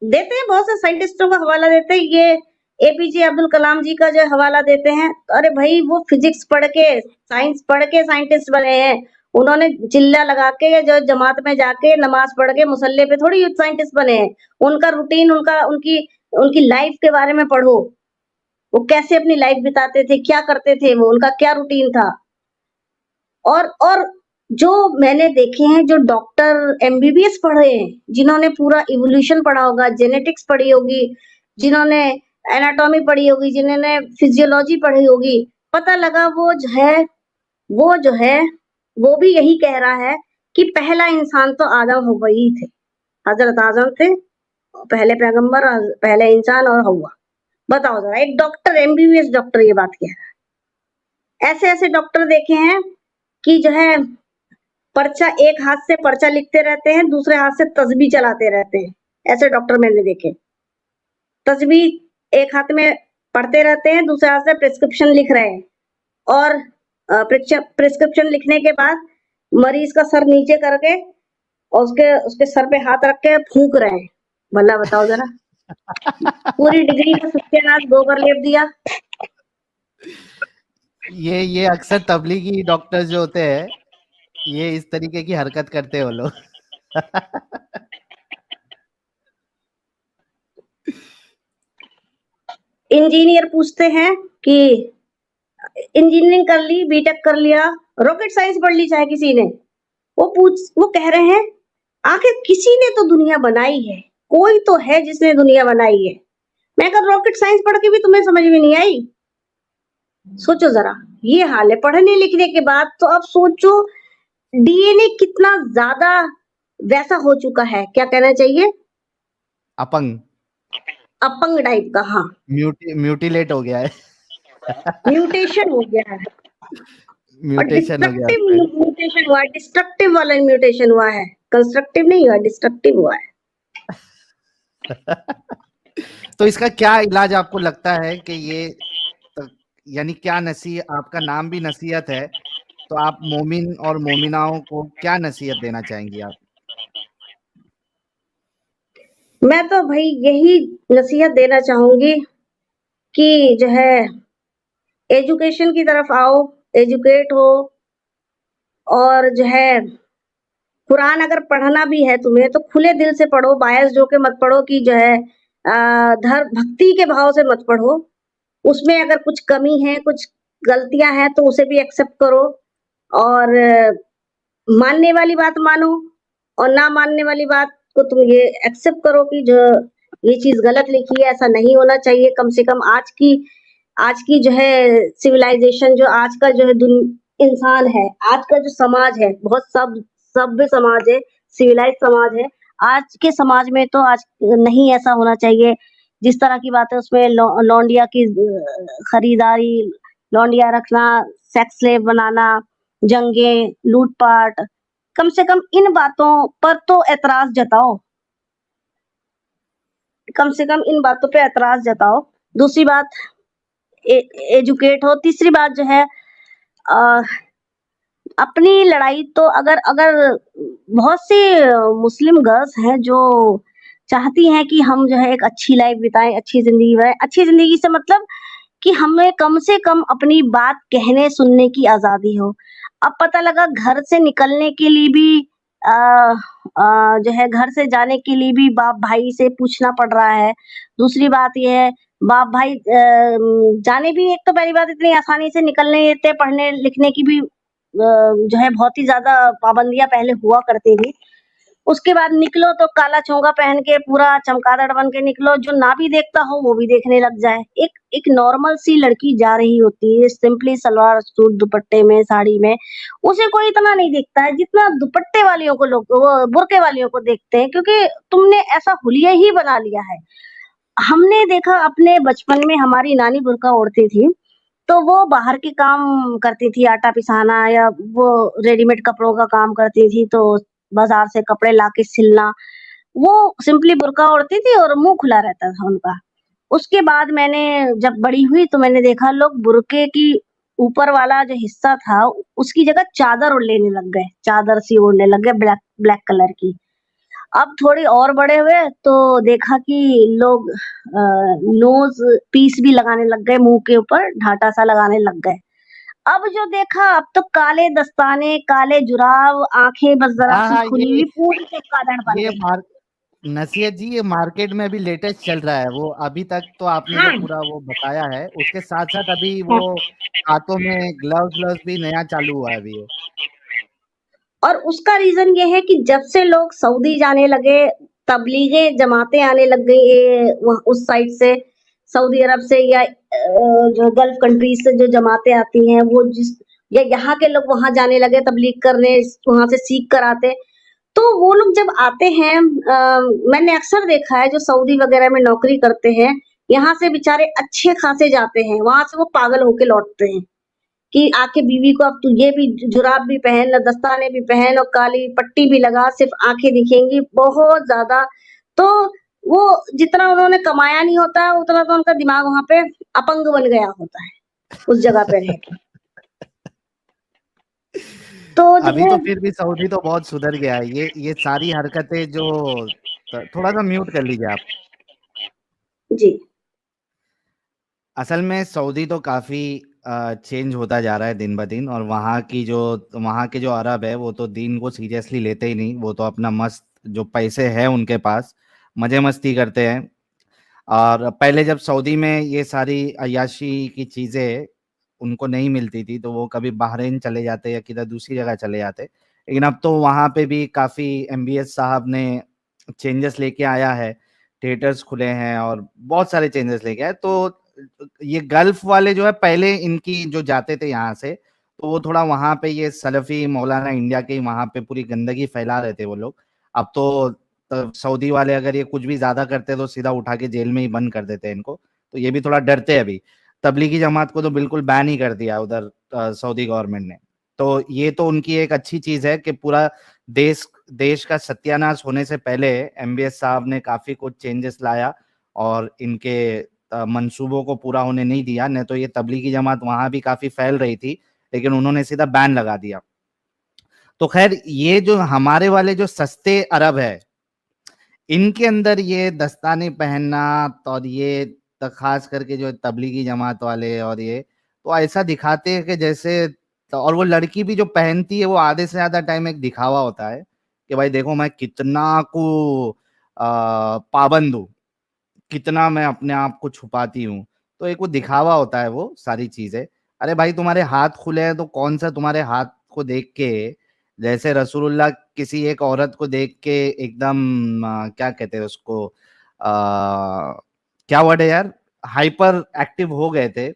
देते हैं, बहुत से साइंटिस्टों का हवाला देते हैं, ये एपीजे अब्दुल कलाम जी का जो हवाला देते हैं। अरे भाई, वो फिजिक्स पढ़ के, साइंस पढ़ के साइंटिस्ट बने हैं। उन्होंने चिल्ला लगा के जो जमात में जाके नमाज पढ़ के मुसल्ले पे थोड़ी साइंटिस्ट बने हैं। उनका रूटीन, उनका उनकी उनकी लाइफ के बारे में पढ़ो, वो कैसे अपनी लाइफ बिताते थे, क्या करते थे, वो उनका क्या रूटीन था। और जो मैंने देखे हैं, जो डॉक्टर एमबीबीएस पढ़े हैं, जिन्होंने पूरा इवोल्यूशन पढ़ा होगा, जेनेटिक्स पढ़ी होगी, जिन्होंने एनाटॉमी पढ़ी होगी, जिन्होंने फिजियोलॉजी पढ़ी होगी, पता लगा वो जो है वो भी यही कह रहा है कि पहला इंसान तो आदम हव्वा ही थे। हजरत आदम थे पहले पैगंबर, और पहले इंसान, और हव्वा। बताओ जरा, एक डॉक्टर, एमबीबीएस डॉक्टर ये बात कह रहा है। ऐसे ऐसे डॉक्टर देखे हैं कि जो है पर्चा, एक हाथ से पर्चा लिखते रहते हैं, दूसरे हाथ से तस्बीह चलाते रहते हैं। ऐसे डॉक्टर मैंने देखे, तस्बीह एक हाथ में पढ़ते रहते हैं, दूसरे हाथ से प्रिस्क्रिप्शन लिख रहे हैं, और प्रिस्क्रिप्शन लिखने के बाद मरीज का सर नीचे करके और उसके उसके सर पे हाथ रख के फूंक रहे हैं। भला बताओ जरा, पूरी डिग्री का सत्यानाश गोबर लेप दिया। ये अक्सर तबलीगी डॉक्टर्स जो होते हैं, ये इस तरीके की हरकत करते हैं वो लोग। इंजीनियर पूछते हैं कि इंजीनियरिंग कर ली, बीटेक कर लिया, रॉकेट साइंस पढ़ ली चाहे किसी ने, वो कह रहे हैं आखिर किसी ने तो दुनिया बनाई है, कोई तो है जिसने दुनिया बनाई है। मैं कहा रॉकेट साइंस पढ़ के भी तुम्हें समझ में नहीं आई? सोचो जरा, ये हाल है पढ़ने लिखने के बाद। तो अब सोचो डीएनए कितना ज्यादा वैसा हो चुका है, क्या कहना चाहिए, अपंग, अपंग टाइप का। हाँ, म्यूटिलेट हो गया है। म्यूटेशन हो गया है, और म्यूटेशन हो गया डिस्ट्रक्टिव उसमें। म्यूटेशन हुआ है, डिस्ट्रक्टिव वाला म्यूटेशन हुआ है, कंस्ट्रक्टिव नहीं हुआ, डिस्ट्रक्टिव हुआ है। तो इसका क्या इलाज आपको लगता है कि ये यानी क्या आपका नाम भी नसीहत है, तो आप मोमिन और मोमिनाओं को क्या नसीहत देना चाहेंगी आप? मैं तो भाई यही नसीहत देना चाहूंगी कि जो है एजुकेशन की तरफ आओ, एजुकेट हो, और जो है कुरान अगर पढ़ना भी है तुम्हें तो खुले दिल से पढ़ो, बायस हो के मत पढ़ो, कि जो है धर्म भक्ति के भाव से मत पढ़ो। उसमें अगर कुछ कमी है, कुछ गलतियां हैं, तो उसे भी एक्सेप्ट करो, और मानने वाली बात मानो, और ना मानने वाली बात को तुम ये एक्सेप्ट करो कि जो ये चीज गलत लिखी है, ऐसा नहीं होना चाहिए। कम से कम आज की जो है सिविलाइजेशन, जो आज का जो है इंसान है, आज का जो समाज है, बहुत सभ्य समाज है, सिविलाइज समाज है। आज के समाज में तो आज नहीं ऐसा होना चाहिए। जिस तरह की बात है उसमें लौंडिया की खरीदारी, लौंडिया रखना, सेक्स स्लेव बनाना, जंगे, लूटपाट, कम से कम इन बातों पर तो एतराज जताओ, कम से कम इन बातों पे एतराज जताओ। दूसरी बात, एजुकेट हो। तीसरी बात जो है अपनी लड़ाई तो अगर अगर बहुत सी मुस्लिम गर्ल्स हैं जो चाहती हैं कि हम जो है एक अच्छी लाइफ बिताएँ, अच्छी ज़िंदगी बिताएँ। अच्छी ज़िंदगी से मतलब कि हमें कम से कम अपनी बात कहने सुनने की आज़ादी हो। अब पता लगा घर से निकलने के लिए भी जो है घर से जाने के लिए भी बाप भाई से पूछना पड़ रहा है। दूसरी बात ये है बाप भाई जाने भी एक तो पहली बात इतनी आसानी से निकलने नहीं देते, पढ़ने लिखने की भी जो है बहुत ही ज़्यादा पाबंदियाँ पहले हुआ करती थी। उसके बाद निकलो तो काला चोंगा पहन के पूरा चमगादड़ बन के निकलो, जो ना भी देखता हो वो भी देखने लग जाए। एक एक नॉर्मल सी लड़की जा रही होती है सिंपली सलवार सूट दुपट्टे में, साड़ी में, उसे कोई इतना नहीं देखता है जितना दुपट्टे वालियों को लोग वो बुर्के वालियों को देखते हैं क्योंकि तुमने ऐसा हुलिया ही बना लिया है। हमने देखा अपने बचपन में हमारी नानी बुर्का ओढ़ती थी, तो वो बाहर के काम करती थी, आटा पिसाना या वो रेडीमेड कपड़ों का काम करती थी, तो बाज़ार से कपड़े लाके सिलना। वो सिंपली बुर्का ओढ़ती थी और मुँह खुला रहता था उनका। उसके बाद मैंने जब बड़ी हुई तो मैंने देखा लोग बुर्के की ऊपर वाला जो हिस्सा था, उसकी जगह चादर ओढ़ लेने लग गए, चादर सी ओढ़ने लग गए ब्लैक ब्लैक कलर की। अब थोड़ी और बड़े हुए तो देखा कि लोग नोज़ पीस भी लगाने लग गए, मुँह के ऊपर ढाँटा-सा लगाने लग गए। अब जो देखा अब तो काले दस्ताने, काले जुराब, आँखें बस हाँ, ज़रा-सी हाँ, खुली हुई पूरी चमगादड़ बन ये गई। मार नसीहत जी, ये मार्केट में अभी लेटेस्ट चल रहा है। वो अभी तक तो आपने जो हाँ, पूरा वो बताया है, उसके साथ-साथ अभी वो हाँ। हाथों में ग्लव्स भी नया चालू हुआ है अभी ये। और उसका रीज़न ये है कि जब से लोग सऊदी जाने लगे, तबलीगी जमातें आने लग गई वहाँ उस साइड से, सऊदी अरब से या जो गल्फ कंट्रीज़ से जो जमातें आती हैं, वो जिस या यहाँ के लोग वहाँ जाने लगे तबलीग करने, वहाँ से सीख कर आते। तो वो लोग जब आते हैं मैंने अक्सर देखा है जो सऊदी वगैरह में नौकरी करते हैं, यहाँ से बेचारे अच्छे खासे जाते हैं, वहाँ से वो पागल होके लौटते हैं। कि आके बीवी को अब तू ये भी जुराब भी पहन, दस्ताने भी पहन और काली पट्टी भी लगा, सिर्फ़ आँखें दिखेंगी, बहुत ज़्यादा। तो वो जितना उन्होंने कमाया नहीं होता, उतना तो उनका दिमाग वहाँ पे अपंग बन गया होता है, उस जगह पे रह के। तो जो अभी है तो फिर भी सऊदी तो बहुत सुधर गया है। ये सारी हरकतें जो थोड़ा-सा म्यूट कर लीजिए आप। जी। असल में सऊदी तो काफ़ी चेंज होता जा रहा है दिन ब दिन, और वहाँ के जो अरब है वो तो दीन को सीरियसली लेते ही नहीं। वो तो अपना मस्त जो पैसे हैं उनके पास, मज़े मस्ती करते हैं। और पहले जब सऊदी में ये सारी अय्याशी की चीज़ें उनको नहीं मिलती थी, तो वो कभी बहरीन चले जाते या किधर दूसरी जगह चले जाते। लेकिन अब तो वहाँ पे भी काफ़ी एमबीएस साहब ने चेंजेस लेके आया है, थिएटर्स खुले हैं और बहुत सारे चेंजेस लेके आए। तो ये गल्फ वाले जो है पहले इनकी जो जाते थे यहाँ से, तो वो थोड़ा वहाँ पे ये सलफ़ी मौलाना इंडिया के वहाँ पे पूरी गंदगी फैला रहे थे वो लोग। अब तो सऊदी वाले अगर ये कुछ भी ज़्यादा करते तो सीधा उठा के जेल में ही बंद कर देते इनको। तो ये भी थोड़ा डरते हैं अभी। तबलीगी जमात को तो बिल्कुल बैन ही कर दिया उधर सऊदी गवर्नमेंट ने। तो ये तो उनकी एक अच्छी चीज़ है कि पूरा देश देश का सत्यानाश होने से पहले एमबीएस साहब ने काफ़ी कुछ चेंजेस लाया और इनके मंसूबों को पूरा होने नहीं दिया। नहीं तो ये तबलीगी जमात वहाँ भी काफ़ी फैल रही थी, लेकिन उन्होंने सीधा बैन लगा दिया। तो खैर ये जो हमारे वाले जो सस्ते अरब है, इनके अंदर ये दस्ताने पहनना और ये खास करके जो तबलीगी जमात वाले और ये तो ऐसा दिखाते हैं कि जैसे, तो और वो लड़की भी जो पहनती है वो आधे से ज्यादा टाइम एक दिखावा होता है कि भाई देखो मैं कितना को पाबंद हूँ, कितना मैं अपने आप को छुपाती हूँ। तो एक वो दिखावा होता है वो सारी चीजें। अरे भाई तुम्हारे हाथ खुले हैं तो कौन सा तुम्हारे हाथ को देख के, जैसे रसूलुल्लाह किसी एक औरत को देख के एकदम क्या कहते हैं उसको, क्या वर्ड है यार, हाइपर एक्टिव हो गए थे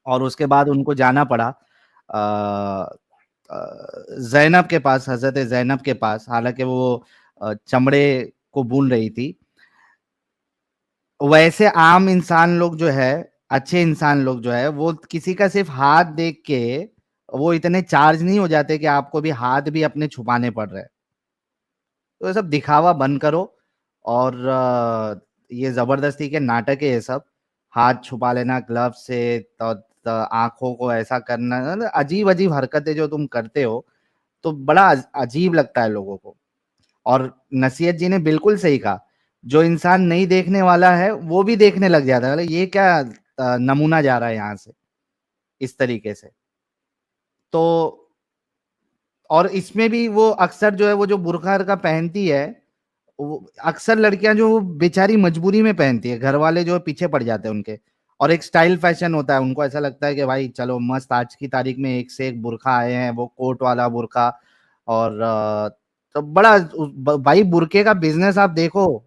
और उसके बाद उनको जाना पड़ा जैनब के पास, हजरत जैनब के पास, हालांकि वो चमड़े को भून रही थी। वैसे आम इंसान लोग जो है, अच्छे इंसान लोग जो है, वो किसी का सिर्फ हाथ देख के वो इतने चार्ज नहीं हो जाते कि आपको भी हाथ भी अपने छुपाने पड़ रहे हैं। तो ये सब दिखावा बंद करो और ये जबरदस्ती के नाटक है ये सब। हाथ छुपा लेना ग्लव से, तो आंखों को ऐसा करना, अजीब अजीब हरकतें जो तुम करते हो, तो बड़ा अजीब लगता है लोगों को। और नसीहत जी ने बिल्कुल सही कहा, जो इंसान नहीं देखने वाला है वो भी देखने लग जाता है, मतलब ये क्या नमूना जा रहा है यहाँ से, इस तरीके से। तो और इसमें भी वो अक्सर जो है, वो जो बुर्का का पहनती है, वो अक्सर लड़कियां जो वो बेचारी मजबूरी में पहनती है, घर वाले जो है पीछे पड़ जाते हैं उनके, और एक स्टाइल फैशन होता है, उनको ऐसा लगता है कि भाई चलो मस्त, आज की तारीख में एक से एक बुर्का आए हैं, वो कोट वाला बुर्का। और तो बड़ा भाई बुर्के का बिजनेस आप देखो,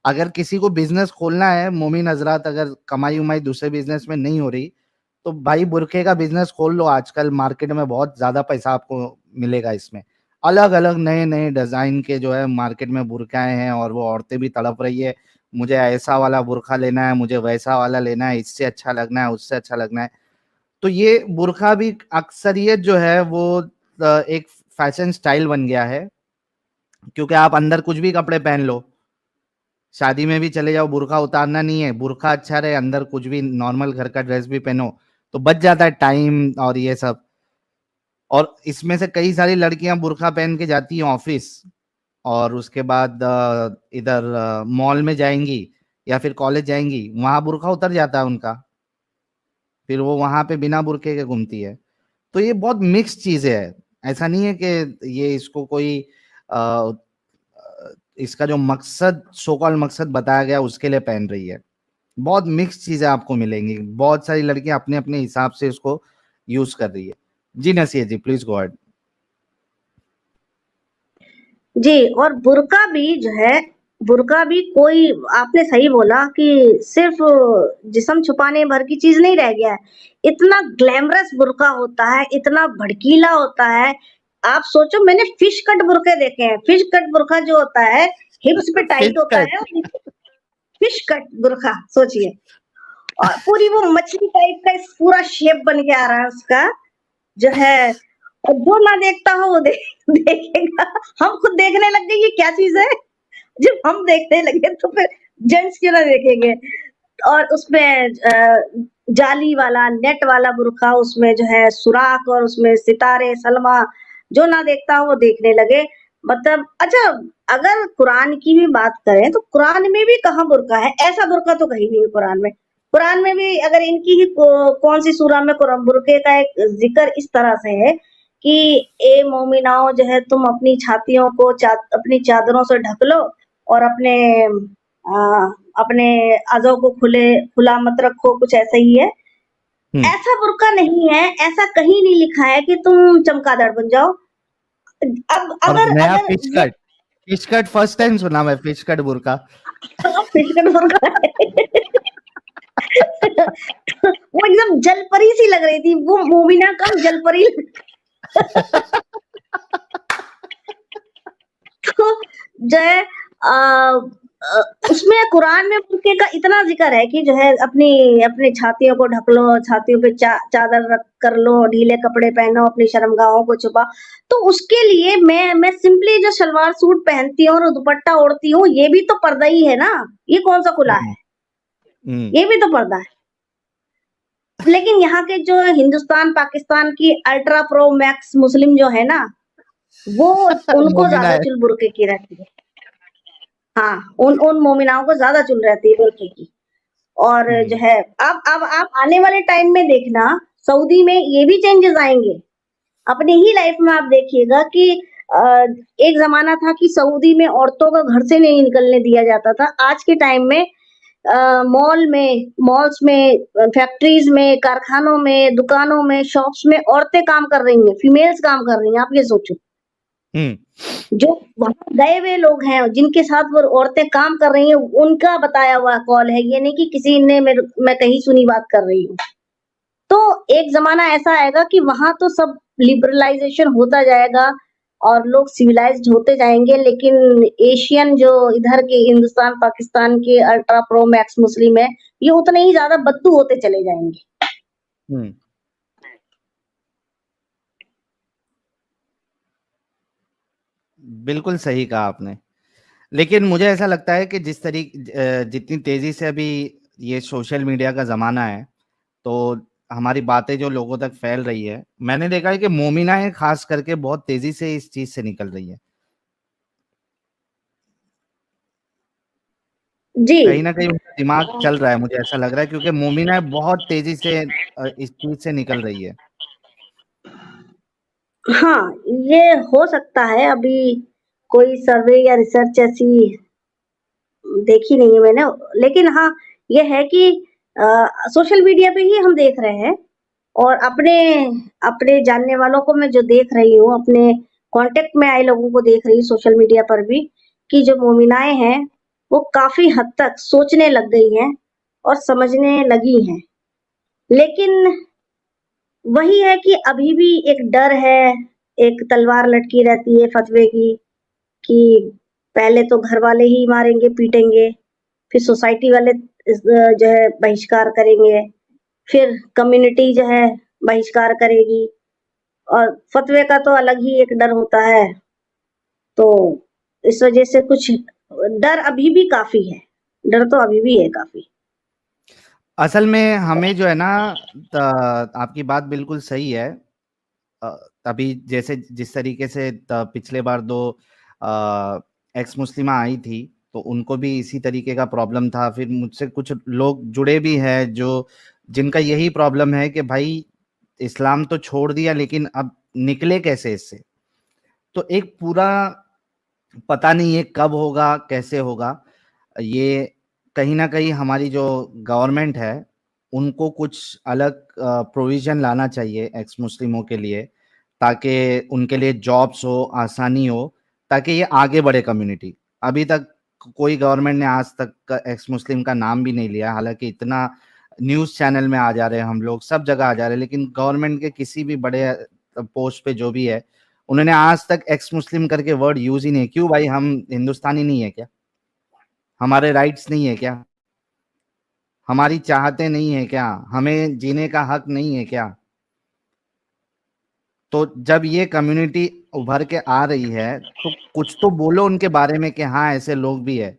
अगर किसी को बिजनेस खोलना है, मोमिन हजरात, अगर कमाई उमाई दूसरे बिजनेस में नहीं हो रही, तो भाई बुरखे का बिजनेस खोल लो। आजकल मार्केट में बहुत ज्यादा पैसा आपको मिलेगा इसमें। अलग अलग नए नए डिजाइन के जो है मार्केट में बुरकाएं हैं, और वो औरतें भी तड़प रही है, मुझे ऐसा वाला बुरखा लेना है, मुझे वैसा वाला लेना है, इससे अच्छा लगना है, उससे अच्छा लगना है। तो ये बुरखा भी अक्सरियत जो है वो एक फैशन स्टाइल बन गया है, क्योंकि आप अंदर कुछ भी कपड़े पहन लो, शादी में भी चले जाओ, बुर्का उतारना नहीं है, बुर्का अच्छा रहे, अंदर कुछ भी नॉर्मल घर का ड्रेस भी पहनो, तो बच जाता है टाइम और ये सब। और इसमें से कई सारी लड़कियां बुर्का पहन के जाती हैं ऑफिस, और उसके बाद इधर मॉल में जाएंगी या फिर कॉलेज जाएंगी, वहां बुर्का उतर जाता है उनका, फिर वो वहां पे बिना बुर्के के घूमती है। तो ये बहुत मिक्स चीजें है, ऐसा नहीं है कि ये इसको कोई अ, इसका जो मकसद, सो कॉल्ड मकसद बताया गया उसके लिए पहन रही है। बहुत मिक्स चीजें आपको मिलेंगी, बहुत सारी लड़कियां अपने अपने हिसाब से इसको यूज कर रही है। जी नसीह जी, प्लीज गो अहेड। जी, और बुर्का भी जो है, बुर्का भी कोई, आपने सही बोला कि सिर्फ जिस्म छुपाने भर की चीज नहीं रह गया है। इतना ग्लैमरस बुर्का होता है, इतना भड़कीला होता है। आप सोचो, मैंने फिश कट बुर्के देखे हैं। फिश कट बुर्का जो होता है, हिप्स पे टाइट फिश होता कट। है, और फिश कट बुर्का सोचिए, और पूरी वो मछली टाइप का पूरा शेप बन के आ रहा है उसका, जो है। और जो ना देखता हो वो देखेगा। हम खुद देखने लग गए ये क्या चीज है। जब हम देखने लगे तो फिर जेंट्स क्यों ना देखेंगे। और उसमें जाली वाला, नेट वाला बुर्का, उसमें जो है सुराख, और उसमें सितारे, सलमा, जो ना देखता हो वो देखने लगे। मतलब अच्छा, अगर कुरान की भी बात करें तो कुरान में भी कहाँ बुर्का है? ऐसा बुर्का तो कहीं नहीं है कुरान में। कुरान में भी अगर इनकी ही कौन सी सूरा में कुरान बुर्के का एक जिक्र इस तरह से है कि ए मोमिनाओ, जो है तुम अपनी छातियों को अपनी चादरों से ढक लो, और अपने अज़ों को खुला मत रखो, कुछ ऐसा ही है। हम्म। ऐसा बुर्का नहीं है, ऐसा कहीं नहीं लिखा है कि तुम चमगादड़ बन जाओ। अब और अगर नया अगर फिश ये cut, fish cut first time सुना मैं, फिश कट बुर्का। फिशकट बुर्का है। वो एकदम जलपरी सी लग रही थी, वो मोमिना कम जलपरी। तो जो है उसमें कुरान में बुर्के का इतना जिक्र है कि जो है अपनी अपनी छातियों को ढक लो, छातियों पे चादर रख कर लो, ढीले कपड़े पहनो, अपनी शर्मगाहों को छुपा। तो उसके लिए मैं सिंपली जो सलवार सूट पहनती हूँ और दुपट्टा ओढ़ती हूँ, ये भी तो पर्दा ही है ना। ये कौन सा खुला हम्म। है? हम्म। ये भी तो पर्दा है। लेकिन यहाँ के जो हिंदुस्तान पाकिस्तान की अल्ट्रा प्रो मैक्स मुस्लिम जो है ना, वो उनको मोमिना ज्यादा है। चुल बुर्के की रहती है। हाँ, उन उन मोमिनाओं को ज्यादा चुल रहती है बुर्के की। और जो हम्म। है, अब आप आने वाले टाइम में देखना, सऊदी में ये भी चेंजेस आएंगे। अपनी ही लाइफ में आप देखिएगा कि अ, एक जमाना था कि सऊदी में औरतों को घर से नहीं निकलने दिया जाता था। आज के टाइम में मॉल्स में, फैक्ट्रीज में, कारखानों में, दुकानों में, शॉप्स में औरतें काम कर रही हैं, फीमेल्स काम कर रही हैं। आप ये सोचो, हम्म। जो वहां गए हुए लोग हैं, जिनके साथ वो औरतें काम कर रही हैं, उनका बताया हुआ कॉल है, ये नहीं कि किसी ने मैं कहीं सुनी बात कर रही हूँ। तो एक ज़माना ऐसा आएगा कि वहाँ तो सब लिबरलाइज़ेशन होता जाएगा और लोग सिविलाइज़्ड होते जाएँगे, लेकिन एशियन जो इधर के हिंदुस्तान, पाकिस्तान के अल्ट्रा प्रो मैक्स मुस्लिम है, ये उतने ही ज़्यादा बद्दू होते चले जाएँगे। हम्म। बिल्कुल सही कहा आपने। लेकिन मुझे ऐसा लगता है कि जितनी तेजी से अभी ये सोशल मीडिया का ज़माना है, तो हमारी बातें जो लोगों तक फैल रही है, मैंने देखा है कि मोमिनाएँ ख़ास करके बहुत तेज़ी से इस चीज़ से निकल रही है। जी। कहीं न कहीं उनका दिमाग चल रहा है, मुझे ऐसा लग रहा है क्योंकि मोमिनाएँ बहुत तेज़ी से इस चीज़ से निकल रही है। हाँ, ये हो सकता है, अभी कोई सर्वे या रिसर्च ऐसी देखी नहीं है मैंने, लेकिन हाँ, ये है कि सोशल मीडिया पे ही हम देख रहे हैं और अपने अपने जानने वालों को मैं जो देख रही हूँ, अपने कॉन्टेक्ट में आए लोगों को देख रही हूँ सोशल मीडिया पर भी, कि जो मोमिनाएँ हैं, वो काफ़ी हद तक सोचने लग गई हैं और समझने लगी हैं। लेकिन वही है कि अभी भी एक डर है, एक तलवार लटकी रहती है फ़तवे की, कि पहले तो घर वाले ही मारेंगे, पीटेंगे, फिर सोसाइटी वाले जो है बहिष्कार करेंगे, फिर कम्युनिटी जो है बहिष्कार करेगी और फ़तवे का तो अलग ही एक डर होता है। तो इस वज़ह से कुछ डर अभी भी काफ़ी है, डर तो अभी भी है काफ़ी। असल में हमें जो है ना त आपकी बात बिल्कुल सही है। अ, अभी जैसे जिस तरीके से पिछले बार 2 एक्स मुस्लिमा आई थी, तो उनको भी इसी तरीके का प्रॉब्लम था। फिर मुझसे कुछ लोग जुड़े भी हैं जो जिनका यही प्रॉब्लम है कि भाई इस्लाम तो छोड़ दिया लेकिन अब निकले कैसे इससे? तो एक पूरा पता नहीं है कब होगा, कैसे होगा। ये कहीं न कहीं हमारी जो गवर्नमेंट है, उनको कुछ अलग प्रोविज़न लाना चाहिए एक्स मुस्लिमों के लिए, ताकि उनके लिए जॉब्स हो, आसानी हो, ताकि ये आगे बढ़े कम्युनिटी। अभी तक कोई गवर्नमेंट ने आज तक एक्स मुस्लिम का नाम भी नहीं लिया, हालाँकि इतना न्यूज़ चैनल में आ जा रहे हैं हम लोग, सब जगह आ जा रहे हैं, लेकिन गवर्नमेंट के किसी भी बड़े पोस्ट पे जो भी है, उन्होंने आज तक एक्स मुस्लिम करके वर्ड यूज़ ही नहीं। क्यों भाई, हम हिंदुस्तानी नहीं है क्या? हमारे राइट्स नहीं है क्या? हमारी चाहतें नहीं है क्या? हमें जीने का हक नहीं है क्या? तो जब ये कम्युनिटी उभर के आ रही है, तो कुछ तो बोलो उनके बारे में कि हाँ, ऐसे लोग भी हैं।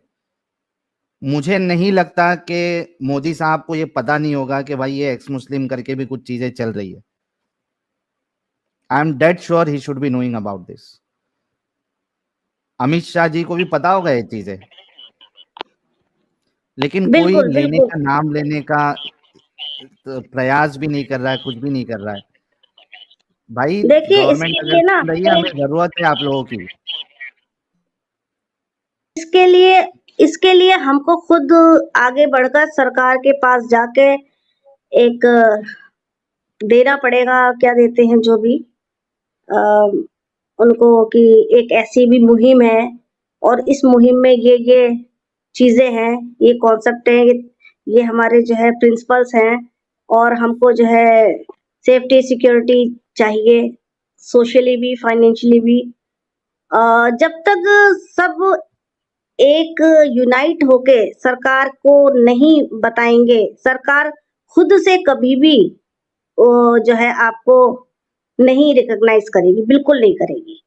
मुझे नहीं लगता कि मोदी साहब को ये पता नहीं होगा कि भाई ये एक्स मुस्लिम करके भी कुछ चीज़ें चल रही है। I am dead sure he should be knowing about this. Amit Shah ji को भी पता होगा ये चीज़ें, लेकिन कोई बिल्कुल, लेने बिल्कुल। का नाम लेने का प्रयास भी नहीं कर रहा है, कुछ भी नहीं कर रहा है। भाई देखिए गवर्नमेंट इसके अगर लिए ना सुन रही है, हमें ज़रूरत है आप लोगों की। इसके लिए इसके लिए हमको खुद आगे बढ़कर सरकार के पास जाके एक देना पड़ेगा, क्या देते हैं जो भी अ, उनको, कि एक ऐसी भी मुहिम है और इस मुहिम में ये चीज़ें हैं, ये कॉन्सेप्ट है, ये हमारे जो है प्रिंसिपल्स हैं और हमको जो है सेफ्टी सिक्योरिटी चाहिए, सोशली भी, फाइनेंशियली भी। जब तक सब एक यूनाइट होके सरकार को नहीं बताएँगे, सरकार खुद से कभी भी जो है आपको नहीं रिकॉग्नाइज़ करेगी, बिल्कुल नहीं करेगी।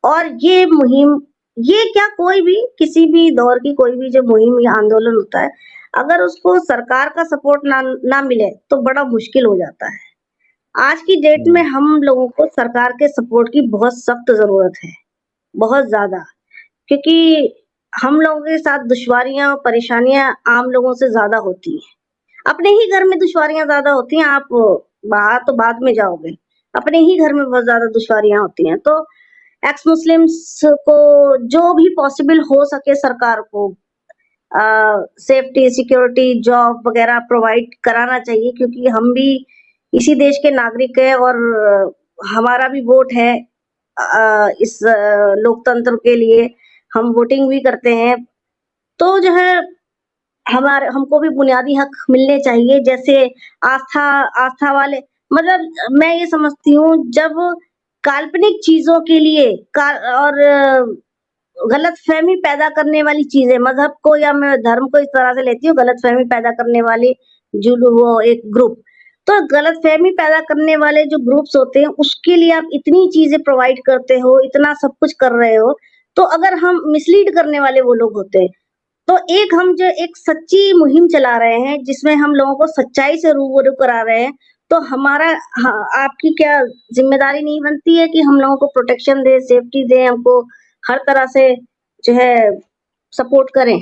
और ये मुहिम, ये क्या, कोई भी किसी भी दौर की कोई भी जो मुहिम या आंदोलन होता है, अगर उसको सरकार का सपोर्ट ना मिले, तो बड़ा मुश्किल हो जाता है। आज की डेट में हुँ। हम लोगों को सरकार के सपोर्ट की बहुत सख्त ज़रूरत है, बहुत ज़्यादा। क्योंकि हम लोगों के साथ दुश्वारियाँ, परेशानियाँ आम लोगों से ज़्यादा होती हैं। अपने ही घर में दुश्वारियाँ ज़्यादा होती हैं, आप बाहर तो बाद में जाओगे। अपने ही घर में बहुत ज़्यादा दुश्वारियाँ होती हैं, तो एक्स मुस्लिम्स को जो भी पॉसिबल हो सके सरकार को सेफ्टी, सिक्योरिटी, जॉब वगैरह प्रोवाइड कराना चाहिए, क्योंकि हम भी इसी देश के नागरिक हैं और हमारा भी वोट है इस लोकतंत्र के लिए, हम वोटिंग भी करते हैं। तो जो है हमारे हमको भी बुनियादी हक मिलने चाहिए, जैसे आस्था आस्था वाले, मतलब मैं ये समझती हूँ, जब काल्पनिक चीज़ों के लिए का और गलतफ़हमी पैदा करने वाली चीज़ें, मज़हब को या मैं धर्म को इस तरह से लेती हूँ, गलतफ़हमी पैदा करने वाली जो वो एक ग्रुप। तो गलतफ़हमी पैदा करने वाले जो ग्रुप्स होते हैं, उसके लिए आप इतनी चीज़ें प्रोवाइड करते हो, इतना सब कुछ कर रहे हो, तो अगर हम मिसलीड करने वाले वो लोग होते हैं, तो एक हम जो एक सच्ची मुहिम चला रहे हैं, जिसमें हम लोगों को सच्चाई से रूबरू करा रहे हैं, तो हमारा आपकी क्या ज़िम्मेदारी नहीं बनती है कि हम लोगों को प्रोटेक्शन दें, सेफ्टी दें, हमको हर तरह से जो है सपोर्ट करें?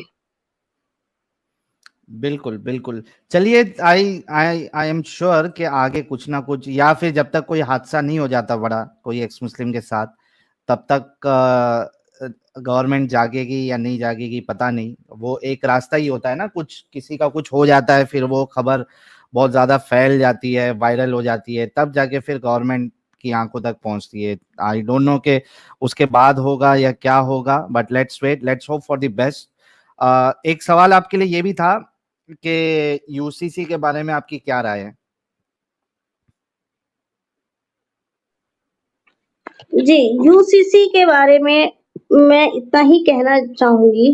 बिल्कुल, बिल्कुल। चलिए, आई आई आई एम श्योर कि आगे कुछ ना कुछ, या फिर जब तक कोई हादसा नहीं हो जाता बड़ा कोई एक्स मुस्लिम के साथ, तब तक गवर्नमेंट जागेगी या नहीं जागेगी पता नहीं। वो एक रास्ता ही होता है ना, कुछ किसी का कुछ हो जाता है, फिर वो खबर बहुत ज़्यादा फैल जाती है, वायरल हो जाती है, तब जाके फिर गवर्नमेंट की आंखों तक पहुंचती है। आई डोंट नो कि उसके बाद होगा या क्या होगा, but let's wait, let's hope for the best. एक सवाल आपके लिए ये भी था कि यूसीसी के बारे में आपकी क्या राय है? जी, यूसीसी के बारे में मैं इतना ही कहना चाहूँगी,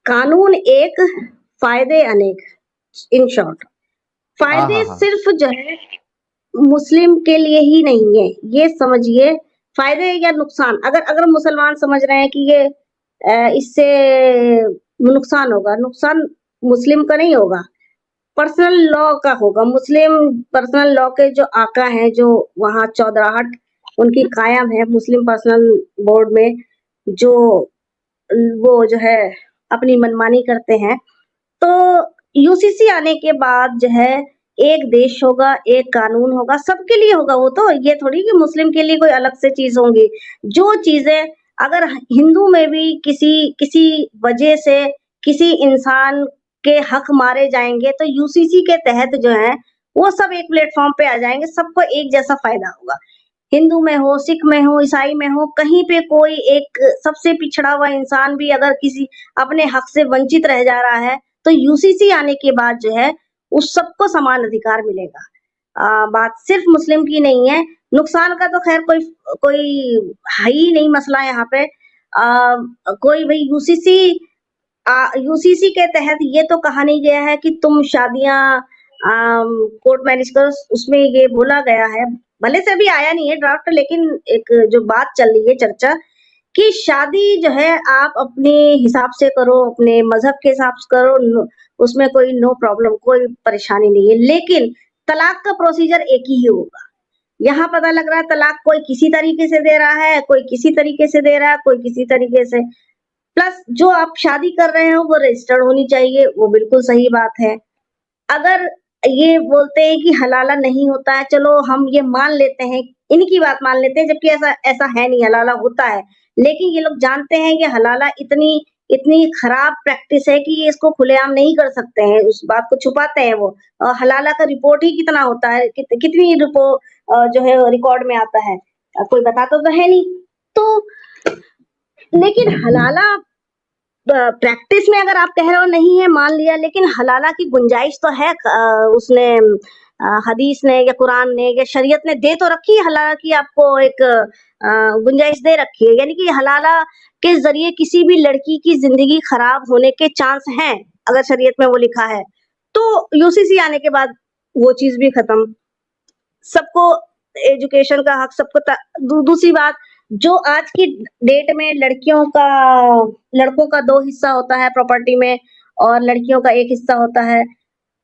कानून एक, फ़ायदे अनेक, इन शॉर्ट। हाँ, हाँ, फ़ायदे हाँ। सिर्फ़ जो है मुस्लिम के लिए ही नहीं है, ये समझिए, फ़ायदे या नुकसान, अगर अगर मुसलमान समझ रहे हैं कि ये इससे नुकसान होगा, नुकसान मुस्लिम का नहीं होगा, पर्सनल लॉ का होगा। मुस्लिम पर्सनल लॉ के जो आका हैं, जो वहाँ चौधराहट उनकी कायम है मुस्लिम पर्सनल बोर्ड में, जो वो जो है अपनी मनमानी करते हैं। तो यूसीसी आने के बाद जो है एक देश होगा, एक कानून होगा, सबके लिए होगा वो तो, ये थोड़ी कि मुस्लिम के लिए कोई अलग से चीज़ होंगी। जो चीज़ें अगर हिंदू में भी किसी किसी वजह से किसी इंसान के हक मारे जाएँगे, तो यूसीसी के तहत जो है, वो सब एक प्लेटफ़ॉर्म पे आ जाएँगे, सबको एक जैसा फ़ायदा होगा। हिंदू में हो, सिख में हो, ईसाई में हो, कहीं पे कोई एक सबसे पिछड़ा हुआ इंसान भी अगर किसी अपने हक से वंचित रह जा रहा है, तो यूसीसी आने के बाद जो है, उस सबको समान अधिकार मिलेगा। बात सिर्फ़ मुस्लिम की नहीं है, नुकसान का तो ख़ैर कोई कोई है ही नहीं मसला यहाँ पे। कोई भई यूसीसी के तहत ये तो कहा नहीं गया है कि तुम शादियाँ कोर्ट मैरिज करो, उसमें ये बोला गया है, भले से अभी आया नहीं है ड्राफ्ट, लेकिन एक जो बात चल रही है चर्चा, कि शादी जो है आप अपने हिसाब से करो, अपने मज़हब के हिसाब से करो, उसमें कोई नो प्रॉब्लम, कोई परेशानी नहीं है। लेकिन तलाक का प्रोसीजर एक ही होगा। यहाँ पता लग रहा है तलाक कोई किसी तरीके से दे रहा है, कोई किसी तरीके से दे रहा है, कोई किसी तरीके से। प्लस जो आप शादी कर रहे हो वो रजिस्टर्ड होनी चाहिए, वो बिल्कुल सही बात है। अगर ये बोलते हैं कि हलाला नहीं होता है, चलो हम ये मान लेते हैं, इनकी बात मान लेते हैं, जबकि ऐसा ऐसा है नहीं, हलाला होता है। लेकिन ये लोग जानते हैं कि हलाला इतनी इतनी खराब प्रैक्टिस है कि ये इसको खुलेआम नहीं कर सकते हैं, उस बात को छुपाते हैं वो। हलाला का रिपोर्ट ही कितना होता है, कितनी जो है रिकॉर्ड में आता है, कोई बताता तो है नहीं। तो लेकिन हलाला प्रैक्टिस में अगर आप कह रहे हो नहीं है, मान लिया, लेकिन हलाला की गुंजाइश तो है, उसने हदीस ने या कुरान ने या शरीयत ने दे तो रखी है, हलाला की आपको एक गुंजाइश दे रखी है, यानी कि हलाला के जरिए किसी भी लड़की की जिंदगी खराब होने के चांस हैं, अगर शरीयत में वो लिखा है। तो यूसीसी आने के बाद वो चीज भी खत्म, सबको एजुकेशन का हक, सबको दूसरी बात, जो आज की डेट में लड़कों का 2 हिस्सा होता है प्रॉपर्टी में और लड़कियों का 1 हिस्सा होता है।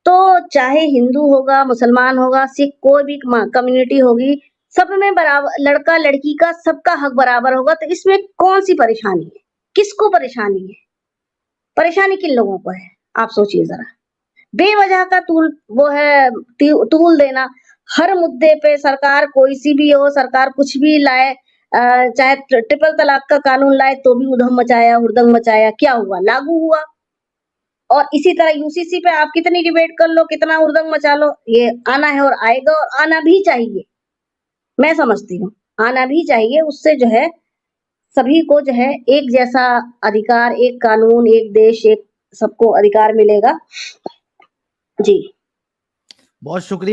तो चाहे हिंदू होगा, मुसलमान होगा, सिख, कोई भी कम्युनिटी होगी, सब में बराबर, लड़का-लड़की का सबका हक बराबर होगा, तो इसमें कौन-सी परेशानी है? किसको परेशानी है? परेशानी किन लोगों को है? आप सोचिए ज़रा। बेवजह का तूल देना, हर मुद्दे पे सरकार कोई सी भी हो, सरकार कुछ भी लाए, चाहे ट्रिपल तलाक का कानून लाए तो भी उधम मचाया, हुड़दंग मचाया, क्या हुआ? लागू हुआ। और इसी तरह यूसीसी पे आप कितनी डिबेट कर लो, कितना हुड़दंग मचा लो, ये आना है और आएगा, और आना भी चाहिए। मैं समझती हूँ, आना भी चाहिए, उससे जो है सभी को जो है एक जैसा अधिकार, एक कानून, एक देश, एक सबको अधिकार मिलेगा। जी। बहुत शुक्रिया।